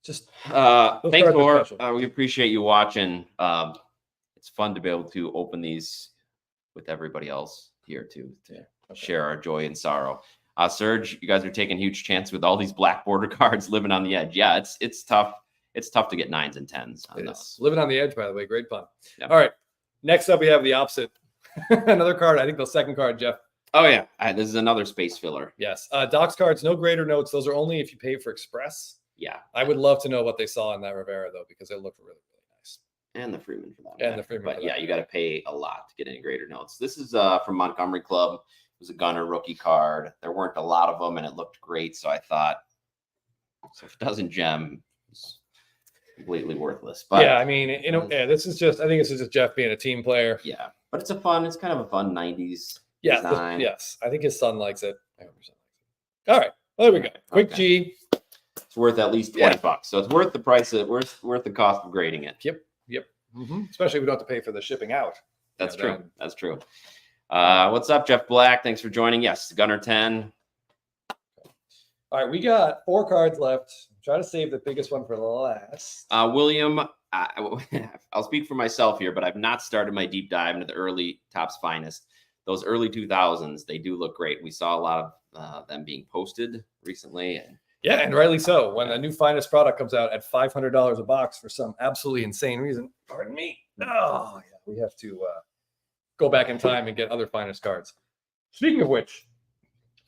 S1: Thanks, Laura. We appreciate you watching. It's fun to be able to open these with everybody else here to share our joy and sorrow. Serge, you guys are taking huge chances with all these black border cards living on the edge. Yeah, it's tough. It's tough to get 9s and 10s on those.
S2: Living on the edge, by the way, great fun. Yep. All right, next up we have the opposite. Another card. I think the second card, Jeff.
S1: Oh yeah, this is another space filler.
S2: Yes, Doc's cards, no grader notes. Those are only if you pay for Express.
S1: Yeah,
S2: I would love to know what they saw in that Rivera though, because it looked really, really nice.
S1: And the Freeman for that.
S2: And the Freeman.
S1: But yeah, you got to pay a lot to get any grader notes. This is from Montgomery Club. It was a Gunner rookie card. There weren't a lot of them, and it looked great. So I thought, if it doesn't gem, it's completely worthless. But
S2: yeah, this is just. I think this is just Jeff being a team player.
S1: Yeah, but it's kind of a fun '90s.
S2: Yeah, yes. I think his son likes it. I hope his son likes it. All right, well, there we go. Quick G.
S1: It's worth at least $20, so it's worth the price. Worth the cost of grading it.
S2: Yep. Mm-hmm. Especially if we don't have to pay for the shipping out.
S1: That's true. That's true. What's up, Jeff Black? Thanks for joining. Yes, Gunner 10.
S2: All right, we got 4 cards left. Try to save the biggest one for last.
S1: William, I'll speak for myself here, but I've not started my deep dive into the early Topps Finest. Those early 2000s, they do look great. We saw a lot of them being posted recently. And
S2: yeah, and rightly so. When a new Finest product comes out at $500 a box for some absolutely insane reason, pardon me. Oh, yeah, we have to go back in time and get other Finest cards. Speaking of which,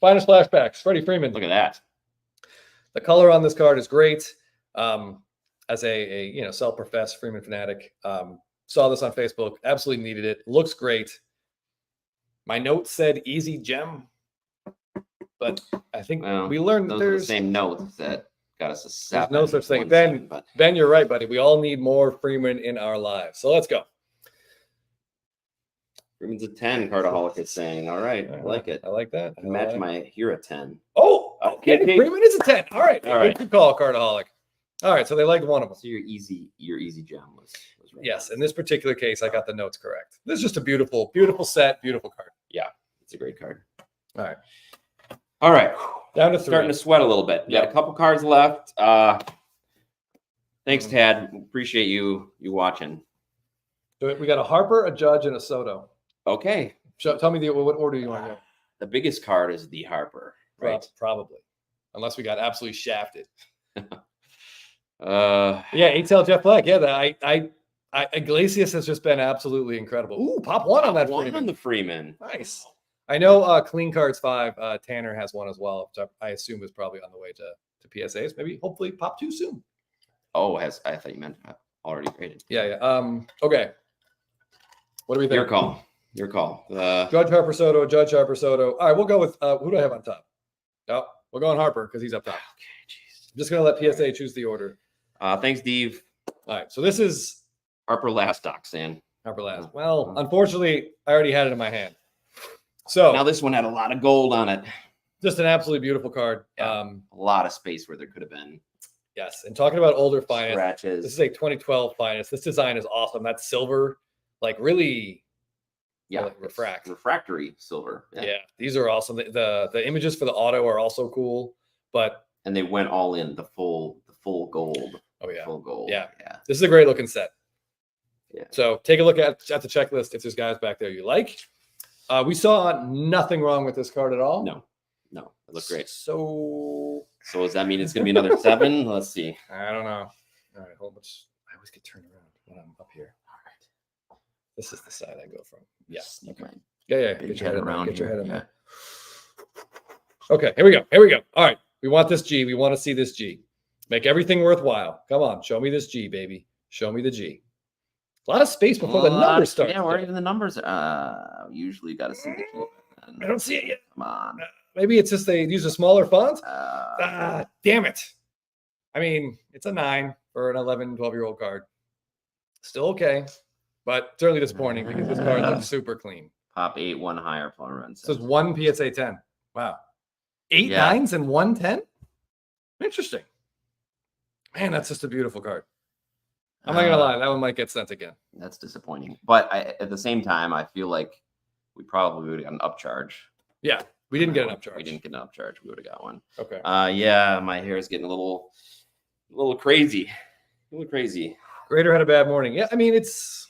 S2: Finest flashbacks, Freddie Freeman.
S1: Look at that.
S2: The color on this card is great. As a self-professed Freeman fanatic, saw this on Facebook, absolutely needed it. Looks great. My note said easy gem, but I think we learned
S1: those
S2: there's
S1: are the same notes that got us a 7.
S2: There's no such thing. Ben, you're right, buddy. We all need more Freeman in our lives. So let's go.
S1: Freeman's a 10, Cardaholic is saying. All right, I like it.
S2: I like that.
S1: I match my Hero 10.
S2: Oh, okay. Freeman is a 10. All right.
S1: All right.
S2: Good call, Cardaholic. All right, so they liked one of them.
S1: So your easy gem was right.
S2: Yes, in this particular case, I got the notes correct. This is just a beautiful, beautiful set, beautiful card.
S1: Yeah, it's a great card.
S2: All right.
S1: All right.
S2: Down to 3.
S1: Starting to sweat a little bit. We got a couple cards left. Thanks, Tad. Appreciate you watching.
S2: So we got a Harper, a Judge, and a Soto.
S1: Okay.
S2: Tell me what order you want to go.
S1: The biggest card is the Harper, right?
S2: Probably. Unless we got absolutely shafted.
S1: Yeah,
S2: 8-tail Jeff Black. Yeah, Iglesias has just been absolutely incredible. Ooh, pop 1 on that
S1: Freeman. On the Freeman.
S2: Nice. I know Clean Cards 5, Tanner has one as well, which I assume is probably on the way to PSAs. Maybe, hopefully, pop 2 soon.
S1: Oh, I thought you meant already graded.
S2: Yeah. Okay. What do we think?
S1: Your call.
S2: Judge Harper Soto, Judge Harper Soto. All right, we'll go with who do I have on top? Oh, we'll go on Harper because he's up top.
S1: Okay, jeez.
S2: I'm just gonna let PSA choose the order.
S1: Thanks, Steve.
S2: All right, so this is
S1: Harper last, Doxan.
S2: Harper last. Well, unfortunately, I already had it in my hand. So
S1: now this one had a lot of gold on it.
S2: Just an absolutely beautiful card.
S1: Yeah, a lot of space where there could have been.
S2: Yes, and talking about older Finest,
S1: scratches.
S2: This is a 2012 Finest. This design is awesome. That's silver, like really.
S1: Yeah,
S2: like
S1: refractory silver.
S2: Yeah, these are awesome. The images for the auto are also cool,
S1: and they went all in the full gold.
S2: Oh yeah,
S1: full gold.
S2: Yeah. This is a great looking set.
S1: Yeah.
S2: So take a look at the checklist if there's guys back there you like. We saw nothing wrong with this card at all.
S1: No, it looked great.
S2: So
S1: does that mean it's going to be another 7? Let's see.
S2: I don't know. All right, hold on. I always get turned around when I'm up here. All right. This is the side I go from. Yeah. Okay. Yeah. Get your head around. Get your head in there. Okay. Here we go. All right. We want this G. We want to see this G. Make everything worthwhile. Come on. Show me this G, baby. Show me the G. A lot of space before the numbers start.
S1: Yeah, where even the numbers. Usually got to see the G.
S2: I don't see it yet.
S1: Come on.
S2: Maybe it's just they use a smaller font. Damn it. I mean, it's a 9 for an 11, 12-year-old card. Still okay. But certainly disappointing because this card looks super clean.
S1: Pop 8, 1 higher, Plumber.
S2: So it's 1 PSA 10. Wow. 8 9s and 1 10? Interesting. Man, that's just a beautiful card. I'm not going to lie. That one might get sent again.
S1: That's disappointing. But at the same time, I feel like we probably would have got an upcharge.
S2: Yeah. We didn't get an upcharge.
S1: We didn't get an upcharge. We would have got one.
S2: Okay.
S1: Yeah, my hair is getting a little crazy. A little crazy.
S2: Grader had a bad morning. Yeah, I mean, it's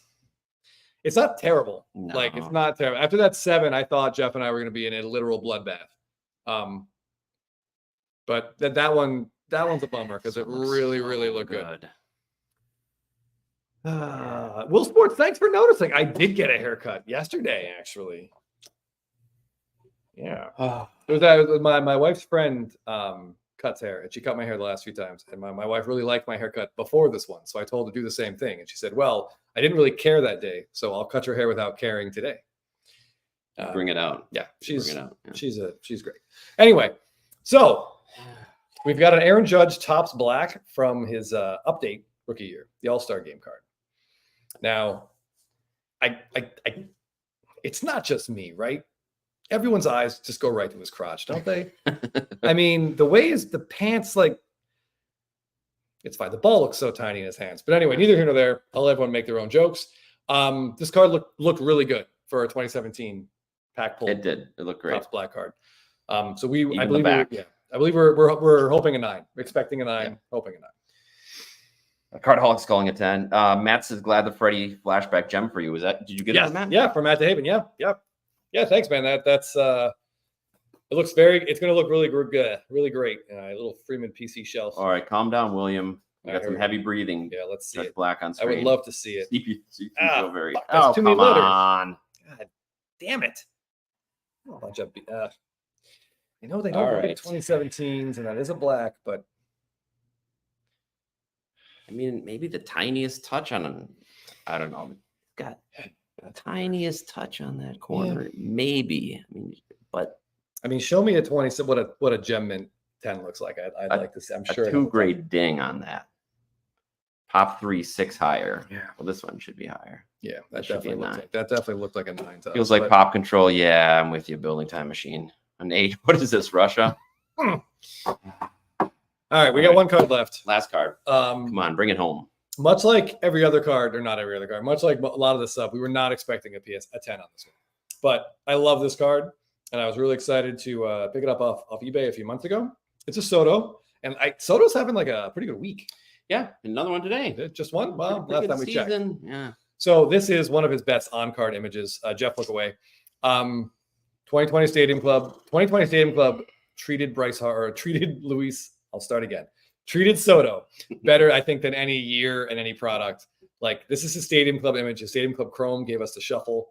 S2: not terrible.
S1: No.
S2: Like, it's not terrible. After that 7, I thought Jeff and I were going to be in a literal bloodbath. But that one's a bummer because it really looked good. Will Sports, thanks for noticing. I did get a haircut yesterday, actually. Yeah. It was my wife's friend cuts hair, and she cut my hair the last few times. And my wife really liked my haircut before this one. So I told her to do the same thing. And she said, well, I didn't really care that day, so I'll cut your hair without caring today.
S1: Bring it out.
S2: Yeah, she's great. Anyway, so we've got an Aaron Judge Topps Black from his update rookie year, the All-Star Game card. Now, it's not just me, right? Everyone's eyes just go right to his crotch, don't they? I mean, the way the pants, like, it's fine. The ball looks so tiny in his hands. But anyway, neither here nor there. I'll let everyone make their own jokes. This card looked really good for a 2017 pack pull.
S1: It did. It looked great.
S2: Topps black card. So
S1: Even
S2: I
S1: the
S2: believe,
S1: back.
S2: I believe we're hoping a 9, expecting a 9, hoping a 9.
S1: Cardholic's calling a 10. Matt says, glad the Freddie flashback gem for you. Did you get it from Matt?
S2: Yeah, from Matt DeHaven. Yeah. Thanks, man. That's it looks it's going to look really good, really great. A little Freeman PC shelf.
S1: All right, calm down, William. You got some heavy breathing.
S2: Yeah, let's see
S1: That's
S2: it.
S1: black on
S2: I
S1: screen.
S2: would love to see it.
S1: Feel very.
S2: That's too many
S1: come
S2: letters.
S1: on.
S2: God damn it! A bunch of you know they don't
S1: All
S2: look
S1: right.
S2: at 2017s, and that is a black, but
S1: I mean, maybe the tiniest touch on I don't know. Got the tiniest touch on that corner, maybe.
S2: I mean, show me a 20. What a gem mint 10 looks like. I'd like to see. I'm sure
S1: a 2-grade ding on that. Pop 3, 6 higher.
S2: Yeah.
S1: Well, this one should be higher.
S2: Yeah,
S1: that should be a 9.
S2: That definitely looked like a 9.
S1: Feels like pop control. Yeah, I'm with you. Building time machine. An 8. What is this? Russia.
S2: All right, we got one card left.
S1: Last card. Come on, bring it home.
S2: Much like every other card, or not every other card, much like a lot of the stuff, we were not expecting a 10 on this one. But I love this card, and I was really excited to pick it up off eBay a few months ago. It's a Soto, and Soto's having like a pretty good week.
S1: Yeah, another one today.
S2: Just one? Well, last time we checked.
S1: Yeah.
S2: So this is one of his best on-card images. Jeff, look away. 2020 Stadium Club treated treated Luis. I'll start again. Treated Soto better, I think, than any year and any product. Like, this is his Stadium Club image. His Stadium Club Chrome gave us the shuffle.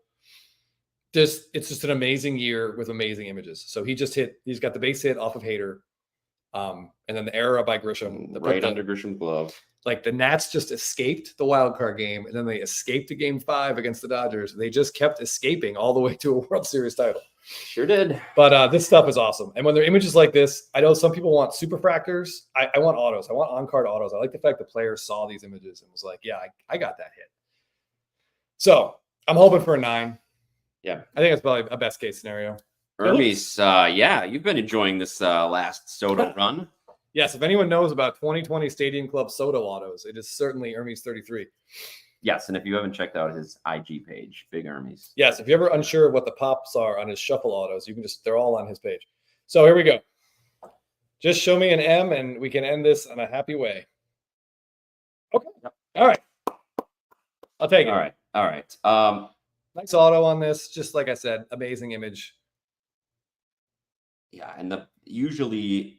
S2: It's just an amazing year with amazing images. So he's got the base hit off of Hader. And then the error by Grisham.
S1: Under Grisham glove.
S2: Like, the Nats just escaped the wild card game, and then they escaped to Game 5 against the Dodgers. They just kept escaping all the way to a World Series title.
S1: Sure did.
S2: But this stuff is awesome. And when there are images like this, I know some people want superfractors. I want autos. I want on-card autos. I like the fact the player saw these images and was like, yeah, I got that hit. So I'm hoping for a 9.
S1: Yeah.
S2: I think that's probably a best case scenario.
S1: Hermes, you've been enjoying this last Soto run.
S2: Yes, if anyone knows about 2020 Stadium Club Soto autos, it is certainly Hermes 33.
S1: Yes, and if you haven't checked out his IG page, Big Hermes.
S2: Yes, if you're ever unsure of what the pops are on his shuffle autos, you can they're all on his page. So here we go. Just show me an M and we can end this in a happy way. Okay. All right. I'll take it.
S1: All right.
S2: Nice auto on this. Just like I said, amazing image.
S1: Yeah, and usually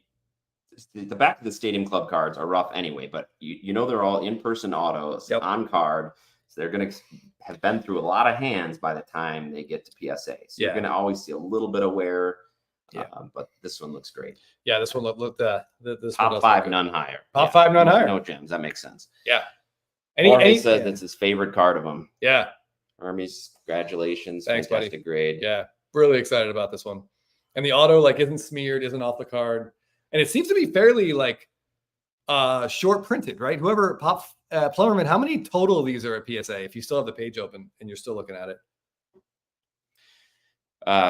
S1: the back of the Stadium Club cards are rough anyway, but you know they're all in-person autos on card, so they're going to have been through a lot of hands by the time they get to PSA. So you're going to always see a little bit of wear. Yeah, but this one looks great.
S2: Yeah, this one looked this
S1: top 5, none higher.
S2: Top 5, none higher.
S1: No gems. That makes sense.
S2: Yeah.
S1: He says that's his favorite card of them.
S2: Yeah.
S1: Hermes, congratulations.
S2: Thanks,
S1: fantastic
S2: buddy.
S1: Grade.
S2: Yeah, really excited about this one. And the auto isn't smeared, isn't off the card. And it seems to be fairly short printed, right? Whoever Plumberman, how many total of these are at PSA if you still have the page open and you're still looking at it?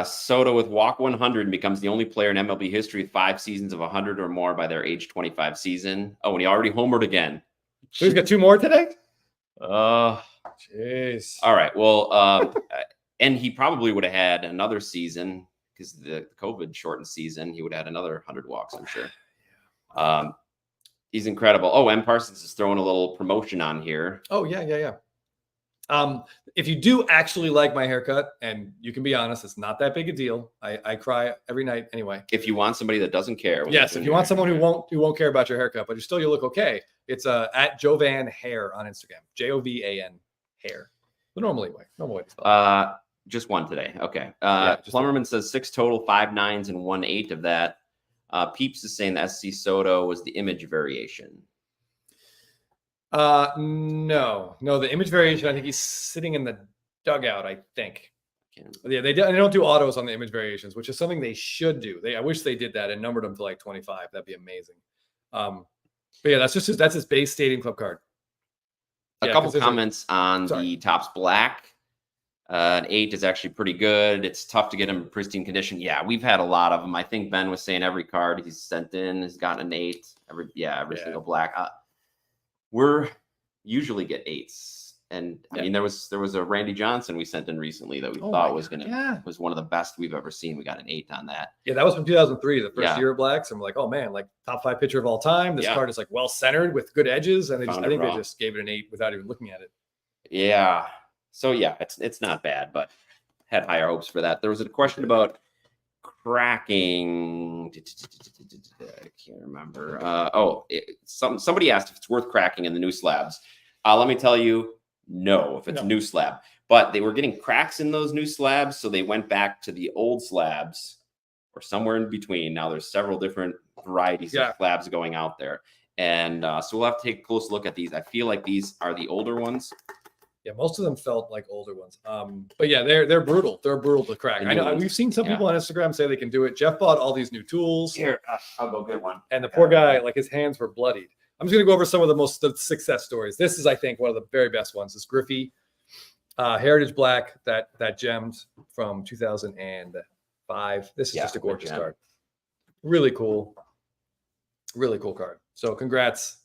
S1: Soto with walk 100 becomes the only player in MLB history with 5 seasons of 100 or more by their age 25 season. Oh, and he already homered again.
S2: So he's got 2 more today?
S1: Jeez. All right. Well, and he probably would have had another season because the COVID shortened season. He would have had another 100 walks, I'm sure. He's incredible. Oh, M. Parsons is throwing a little promotion on here.
S2: Oh, yeah. If you do actually like my haircut, and you can be honest, it's not that big a deal. I cry every night anyway.
S1: If you want somebody that doesn't care.
S2: Yes, if you want someone who won't care about your haircut, but you look okay, it's at Jovan Hair on Instagram. Jovan Hair. The normal way to spell it.
S1: Just one today. Okay. Plumberman says 6 total, 5 9s and 1 8 of that. Peeps is saying the SC Soto was the image variation.
S2: No, the image variation, I think he's sitting in the dugout, I think. Yeah, they don't do autos on the image variations, which is something they should do. I wish they did that and numbered them to 25. That'd be amazing. But yeah, that's his base Stadium Club card.
S1: A couple comments on the Topps Black. An 8 is actually pretty good. It's tough to get him in pristine condition. Yeah, we've had a lot of them. I think Ben was saying every card he's sent in has gotten an 8. Every single black. We're usually get 8s. And I mean, there was a Randy Johnson we sent in recently that we
S2: Oh
S1: thought
S2: my
S1: was
S2: God,
S1: was one of the best we've ever seen. We got an 8 on that.
S2: Yeah, that was from 2003, the first
S1: Yeah.
S2: year of Blacks. I'm like, oh man, like top 5 pitcher of all time. This
S1: Yeah.
S2: card is like well centered with good edges, and
S1: Found
S2: I
S1: it
S2: think they
S1: raw.
S2: just gave it an 8 without even looking at it.
S1: Yeah. So yeah, it's not bad, but had higher hopes for that. There was a question about cracking. I can't remember. Somebody asked if it's worth cracking in the new slabs. Let me tell you, no, if it's a new slab. But they were getting cracks in those new slabs, so they went back to the old slabs or somewhere in between. Now there's several different varieties of slabs going out there. And so we'll have to take a close look at these. I feel like these are the older ones.
S2: Yeah, most of them felt like older ones. But yeah, they're brutal. They're brutal to crack. I know we've seen some people on Instagram say they can do it. Jeff bought all these new tools.
S1: Here, I'll go get one.
S2: And the poor guy, like his hands were bloodied. I'm just gonna go over some of the success stories. This is, I think, one of the very best ones. This Griffey Heritage Black that gemmed from 2005. This is just a gorgeous card. Really cool card. So congrats.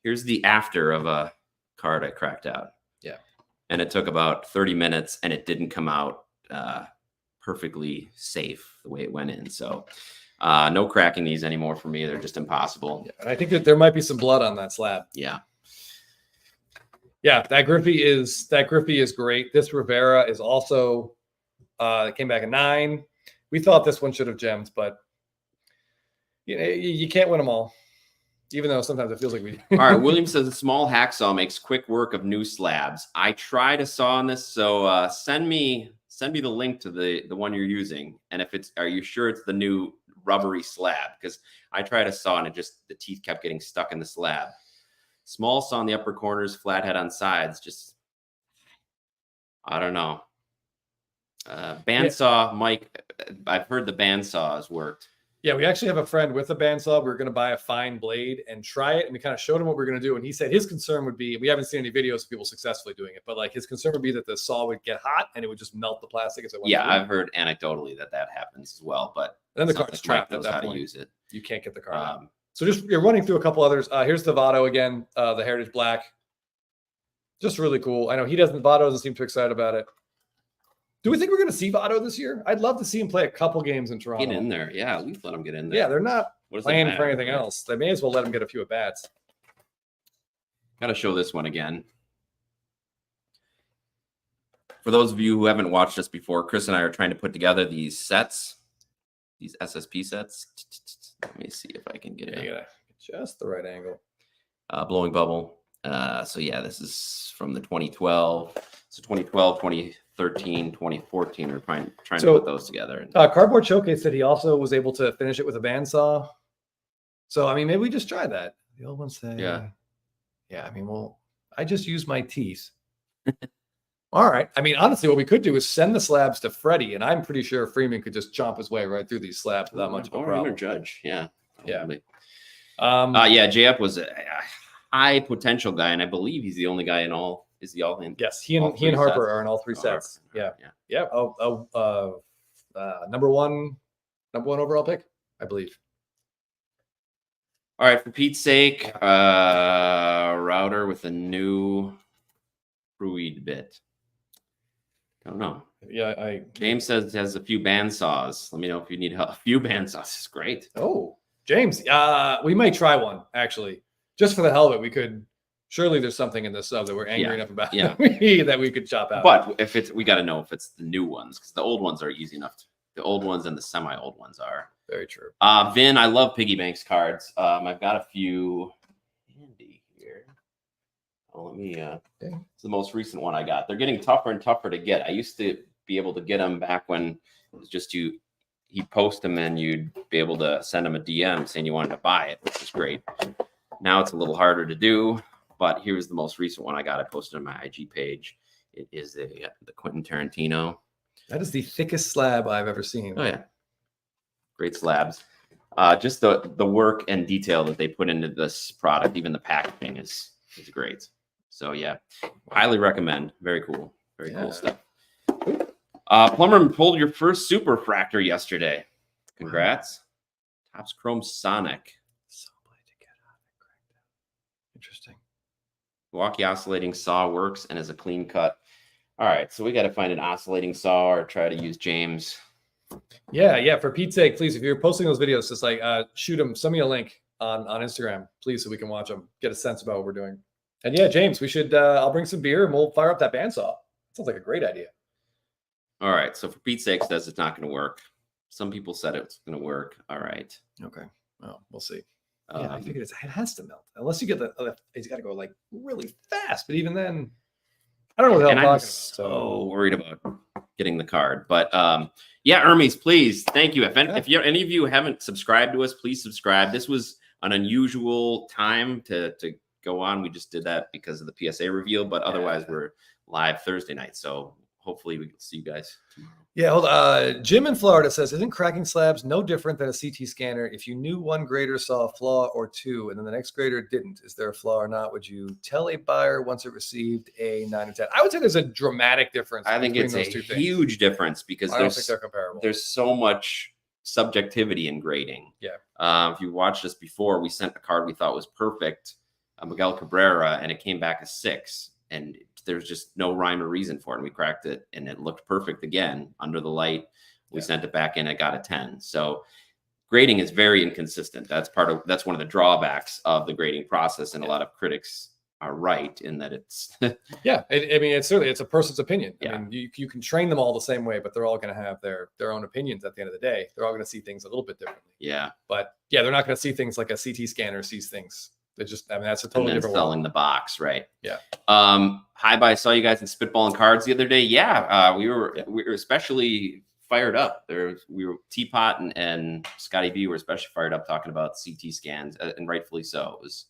S1: Here's the after of a card I cracked out.
S2: Yeah.
S1: And it took about 30 minutes and it didn't come out perfectly safe the way it went in. So no cracking these anymore for me. They're just impossible.
S2: Yeah, and I think that there might be some blood on that slab.
S1: Yeah.
S2: Yeah, that Griffey is great. This Rivera is also came back at 9. We thought this one should have gemmed, but you can't win them all. Even though sometimes it feels like we do.
S1: All right. William says a small hacksaw makes quick work of new slabs. I tried a saw on this, so send me the link to the one you're using. And if are you sure it's the new rubbery slab? Because I tried a saw and the teeth kept getting stuck in the slab. Small saw on the upper corners, flathead on sides. Just I don't know. Bandsaw, Mike. I've heard the bandsaw has worked.
S2: Yeah, we actually have a friend with a bandsaw. We were going to buy a fine blade and try it. And we kind of showed him what we are going to do. And he said his concern would be, we haven't seen any videos of people successfully doing it, but like his concern would be that the saw would get hot and it would just melt the plastic as it went.
S1: Yeah, I've heard anecdotally that happens as well. But
S2: then the card's trapped at that
S1: how
S2: point.
S1: to use it.
S2: You can't get the card out. So you're running through a couple others. Here's the Votto again, the Heritage Black. Just really cool. I know Votto doesn't seem too excited about it. Do we think we're going to see Votto this year? I'd love to see him play a couple games in Toronto.
S1: Get in there. Yeah, we've let him get in there.
S2: Yeah, they're not playing for anything else. They may as well let him get a few at-bats.
S1: Got to show this one again. For those of you who haven't watched us before, Chris and I are trying to put together these sets, these SSP sets. Let me see if I can get it.
S2: You gotta get just the right angle.
S1: Blowing bubble. So yeah, this is from the 2012. So 2012, 2013, 2014. We're trying to put those together.
S2: Cardboard Showcase said he also was able to finish it with a bandsaw. So I mean, maybe we just try that. The old ones say, yeah. I mean, I just use my teeth. All right. I mean, honestly, what we could do is send the slabs to Freddie, and I'm pretty sure Freeman could just chomp his way right through these slabs without much of a problem.
S1: Or Judge, yeah.
S2: JF
S1: was a high potential guy, and I believe he's the only guy in all. Is he all in?
S2: Yes, he and Harper are in all 3 sets. Yeah. Number one overall pick, I believe.
S1: All right, for Pete's sake, router with a new Fruid bit. Don't know.
S2: Yeah,
S1: James says it has a few bandsaws. Let me know if you need help. A few bandsaws is great.
S2: Oh, James, we might try one actually, just for the hell of it. We could. Surely there's something in this sub that we're angry enough about that we could chop out.
S1: But we got to know if it's the new ones, because the old ones are easy enough. The old ones and the semi-old ones are.
S2: Very true.
S1: Vin, I love piggy banks cards. I've got a few handy here. Oh, let me. It's the most recent one I got. They're getting tougher and tougher to get. I used to be able to get them back when it was just he'd post them and you'd be able to send them a DM saying you wanted to buy it, which is great. Now it's a little harder to do. But here's the most recent one I got. I posted on my IG page. It is the Quentin Tarantino.
S2: That is the thickest slab I've ever seen.
S1: Oh yeah, great slabs. Just the work and detail that they put into this product, even the packaging is great. So yeah, highly recommend. Very cool. Very cool stuff. Plumber pulled your first super refractor yesterday. Congrats. Topps Chrome Sonic.
S2: Interesting.
S1: Milwaukee oscillating saw works and is a clean cut. All right, so we got to find an oscillating saw or try to use James.
S2: Yeah. For Pete's sake, please, if you're posting those videos, just like shoot them, send me a link on Instagram, please, so we can watch them, get a sense about what we're doing. And yeah, James, we should. I'll bring some beer and we'll fire up that bandsaw. Sounds like a great idea.
S1: All right, so for Pete's sake, says it's not going to work. Some people said it's going to work. All right.
S2: Okay. Well, we'll see. Yeah, I figured it has to melt unless you get it's got to go like really fast. But even then, I don't know what the hell I'm talking about.
S1: So worried about getting the card, but yeah, Hermes, please, thank you. If any of you haven't subscribed to us, please subscribe. This was an unusual time to go on. We just did that because of the PSA reveal, but otherwise we're live Thursday night. So hopefully we can see you guys tomorrow.
S2: Yeah, hold on. Jim in Florida says, isn't cracking slabs no different than a CT scanner? If you knew one grader saw a flaw or two and then the next grader didn't, is there a flaw or not? Would you tell a buyer once it received a 9 or 10? I would say there's a dramatic difference.
S1: I think it's a huge difference because
S2: I don't think they're comparable.
S1: There's so much subjectivity in grading.
S2: Yeah.
S1: If you watched us before, we sent a card we thought was perfect, Miguel Cabrera, and it came back a 6. And there's just no rhyme or reason for it. And we cracked it and it looked perfect again under the light. We sent it back in, it got a 10. So grading is very inconsistent. That's one of the drawbacks of the grading process. And a lot of critics are right in that it's
S2: yeah. I mean, it's a person's opinion.
S1: Yeah.
S2: I mean, you can train them all the same way, but they're all going to have their own opinions at the end of the day. They're all going to see things a little bit differently.
S1: Yeah.
S2: But yeah, they're not going to see things like a CT scanner sees things. They just, I mean, that's a totally different
S1: selling the box, right?
S2: Yeah.
S1: Hi, bye. I saw you guys in Spitballing Cards the other day. Yeah. We were especially fired up. We were Teapot and Scotty B were especially fired up talking about CT scans, and rightfully so. It was.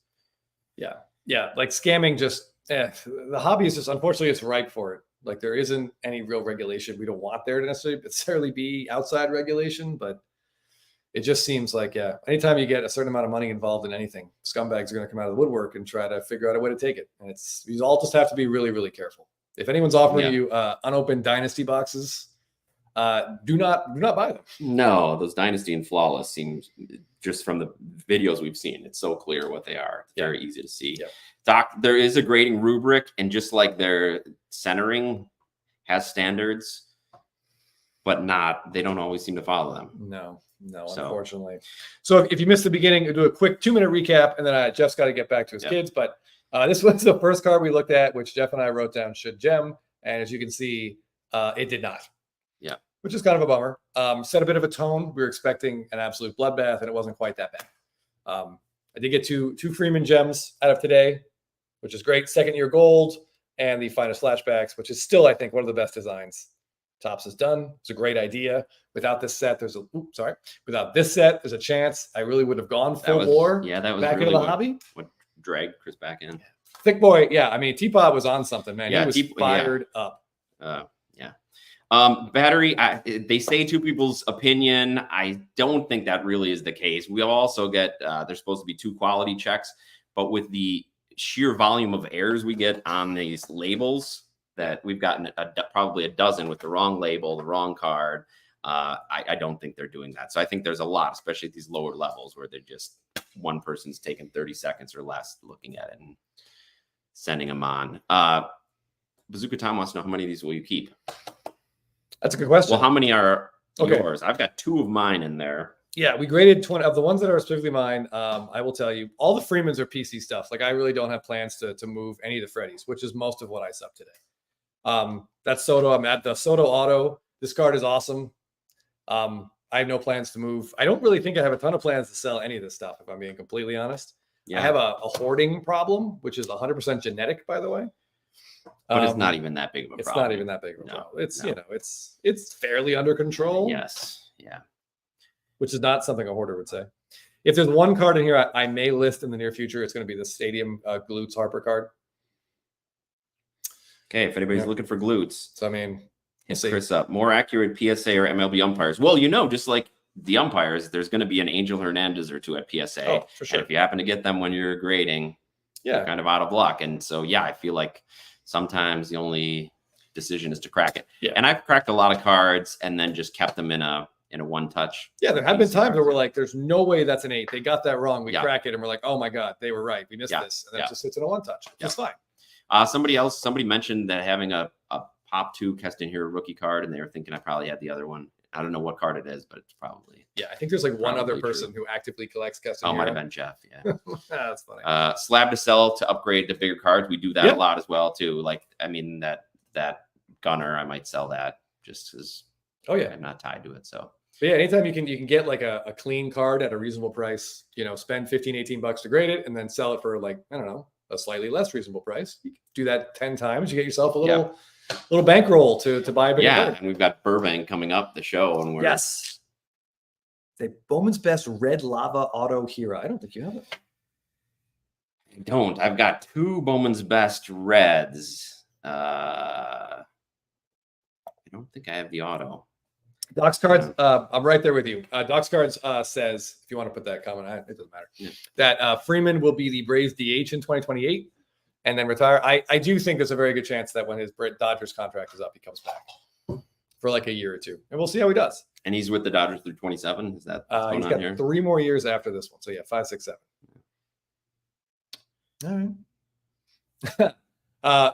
S2: Yeah. Like scamming, just the hobby is just, unfortunately, it's ripe for it. Like there isn't any real regulation. We don't want there to necessarily be outside regulation, but it just seems like, anytime you get a certain amount of money involved in anything, scumbags are going to come out of the woodwork and try to figure out a way to take it. And you all just have to be really, really careful. If anyone's offering you unopened Dynasty boxes, do not buy them.
S1: No, those Dynasty and Flawless seems, just from the videos we've seen, it's so clear what they are. It's very easy to see. Yeah. Doc, there is a grading rubric, and just like their centering has standards, but they don't always seem to follow them.
S2: No, unfortunately. So if you missed the beginning, we'll do a quick 2-minute recap, and then Jeff's got to get back to his kids. But this was the first card we looked at, which Jeff and I wrote down should gem. And as you can see, it did not.
S1: Yeah.
S2: Which is kind of a bummer. Set a bit of a tone. We were expecting an absolute bloodbath, and it wasn't quite that bad. I did get two Freeman gems out of today, which is great. Second year gold and the finest flashbacks, which is still, I think, one of the best designs Topps has done. It's a great idea. Without this set, there's a chance I really would have gone full bore.
S1: Yeah, that was
S2: back
S1: really
S2: into the hobby.
S1: What dragged Chris back in?
S2: Thick boy, yeah. I mean, Teapot was on something, man.
S1: Yeah,
S2: he was fired up.
S1: Battery. They say two people's opinion. I don't think that really is the case. We'll also get. There's supposed to be 2 quality checks, but with the sheer volume of errors we get on these labels, that we've gotten probably a dozen with the wrong label, the wrong card. I don't think they're doing that. So I think there's a lot, especially at these lower levels, where they're just one person's taking 30 seconds or less looking at it and sending them on. Bazooka Tom wants to know, how many of these will you keep?
S2: That's a good question.
S1: Well, how many are yours? I've got 2 of mine in there.
S2: Yeah, we graded 20 of the ones that are specifically mine. I will tell you, all the Freemans are PC stuff. Like I really don't have plans to move any of the Freddies, which is most of what I sub today. That's Soto. I'm at the Soto Auto. This card is awesome. I have no plans to move. I don't really think I have a ton of plans to sell any of this stuff, if I'm being completely honest. Yeah. I have a hoarding problem, which is 100% genetic, by the way.
S1: But it's not even that big of a problem.
S2: It's not even that big of a problem. It's it's fairly under control.
S1: Yes. Yeah.
S2: Which is not something a hoarder would say. If there's one card in here I may list in the near future, it's going to be the Stadium Glutes Harper card.
S1: Okay, if anybody's looking for glutes.
S2: So, I mean,
S1: hit Chris up. More accurate PSA or MLB umpires. Well, just like the umpires, there's going to be an Angel Hernandez or 2 at PSA.
S2: Oh, for sure.
S1: And if you happen to get them when you're grading, you're kind of out of luck. And so, I feel like sometimes the only decision is to crack it. Yeah. And I've cracked a lot of cards and then just kept them in a one-touch.
S2: Yeah, there have been times where we're like, there's no way that's an 8. They got that wrong. We crack it and we're like, oh my God, they were right. We missed this. And then it just sits in a one-touch. It's fine.
S1: Somebody mentioned that having a Pop 2 Keston here rookie card, and they were thinking I probably had the other one. I don't know what card it is, but it's probably.
S2: Yeah, I think there's like one other
S1: Probably
S2: person
S1: true.
S2: who actively collects Keston.
S1: Oh, might have been Jeff. Yeah.
S2: That's funny.
S1: Slab to sell to upgrade to bigger cards. We do that
S2: Yep.
S1: a lot as well too. Like, I mean, that gunner, I might sell that just because.
S2: Oh yeah,
S1: I'm not tied to it. So.
S2: But yeah, anytime you can get like a clean card at a reasonable price, spend $15-18 to grade it and then sell it for like, I don't know, a slightly less reasonable price. You can do that 10 times. You get yourself a little bankroll to buy a bigger card.
S1: And we've got Burbank coming up the show, and we're
S2: The Bowman's Best Red Lava Auto Hero. I don't think you have it.
S1: I don't. I've got 2 Bowman's Best Reds. I don't think I have the auto.
S2: Docs Cards, I'm right there with you. Docs Cards says, if you want to put that comment, it doesn't matter, that Freeman will be the Braves DH in 2028 and then retire. I do think there's a very good chance that when his Dodgers contract is up, he comes back for like a year or 2. And we'll see how he does.
S1: And he's with the Dodgers through 27. Is that what's going
S2: he's got
S1: on here?
S2: 3 more years after this one. So yeah, 5, 6, 7. All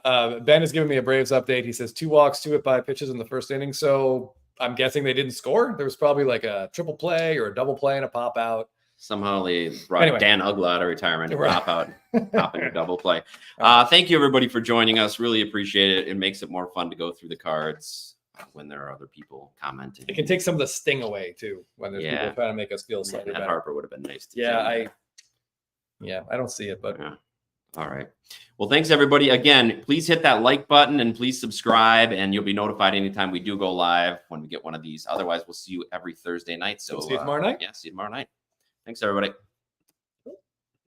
S2: right. Ben is giving me a Braves update. He says 2 walks, 2 hit-by pitches in the first inning. So I'm guessing they didn't score. There was probably like a triple play or a double play and a pop out.
S1: Somehow they brought Dan Ugla out of retirement to pop in a double play. Thank you, everybody, for joining us. Really appreciate it. It makes it more fun to go through the cards when there are other people commenting.
S2: It can take some of the sting away, too, when there's people trying to make us feel slightly better.
S1: Harper would have been nice to
S2: see. I don't see it, but...
S1: Yeah. All right. Well, thanks, everybody. Again, please hit that like button and please subscribe, and you'll be notified anytime we do go live when we get one of these. Otherwise, we'll see you every Thursday night. So
S2: see you tomorrow night.
S1: Yeah, see you tomorrow night. Thanks, everybody.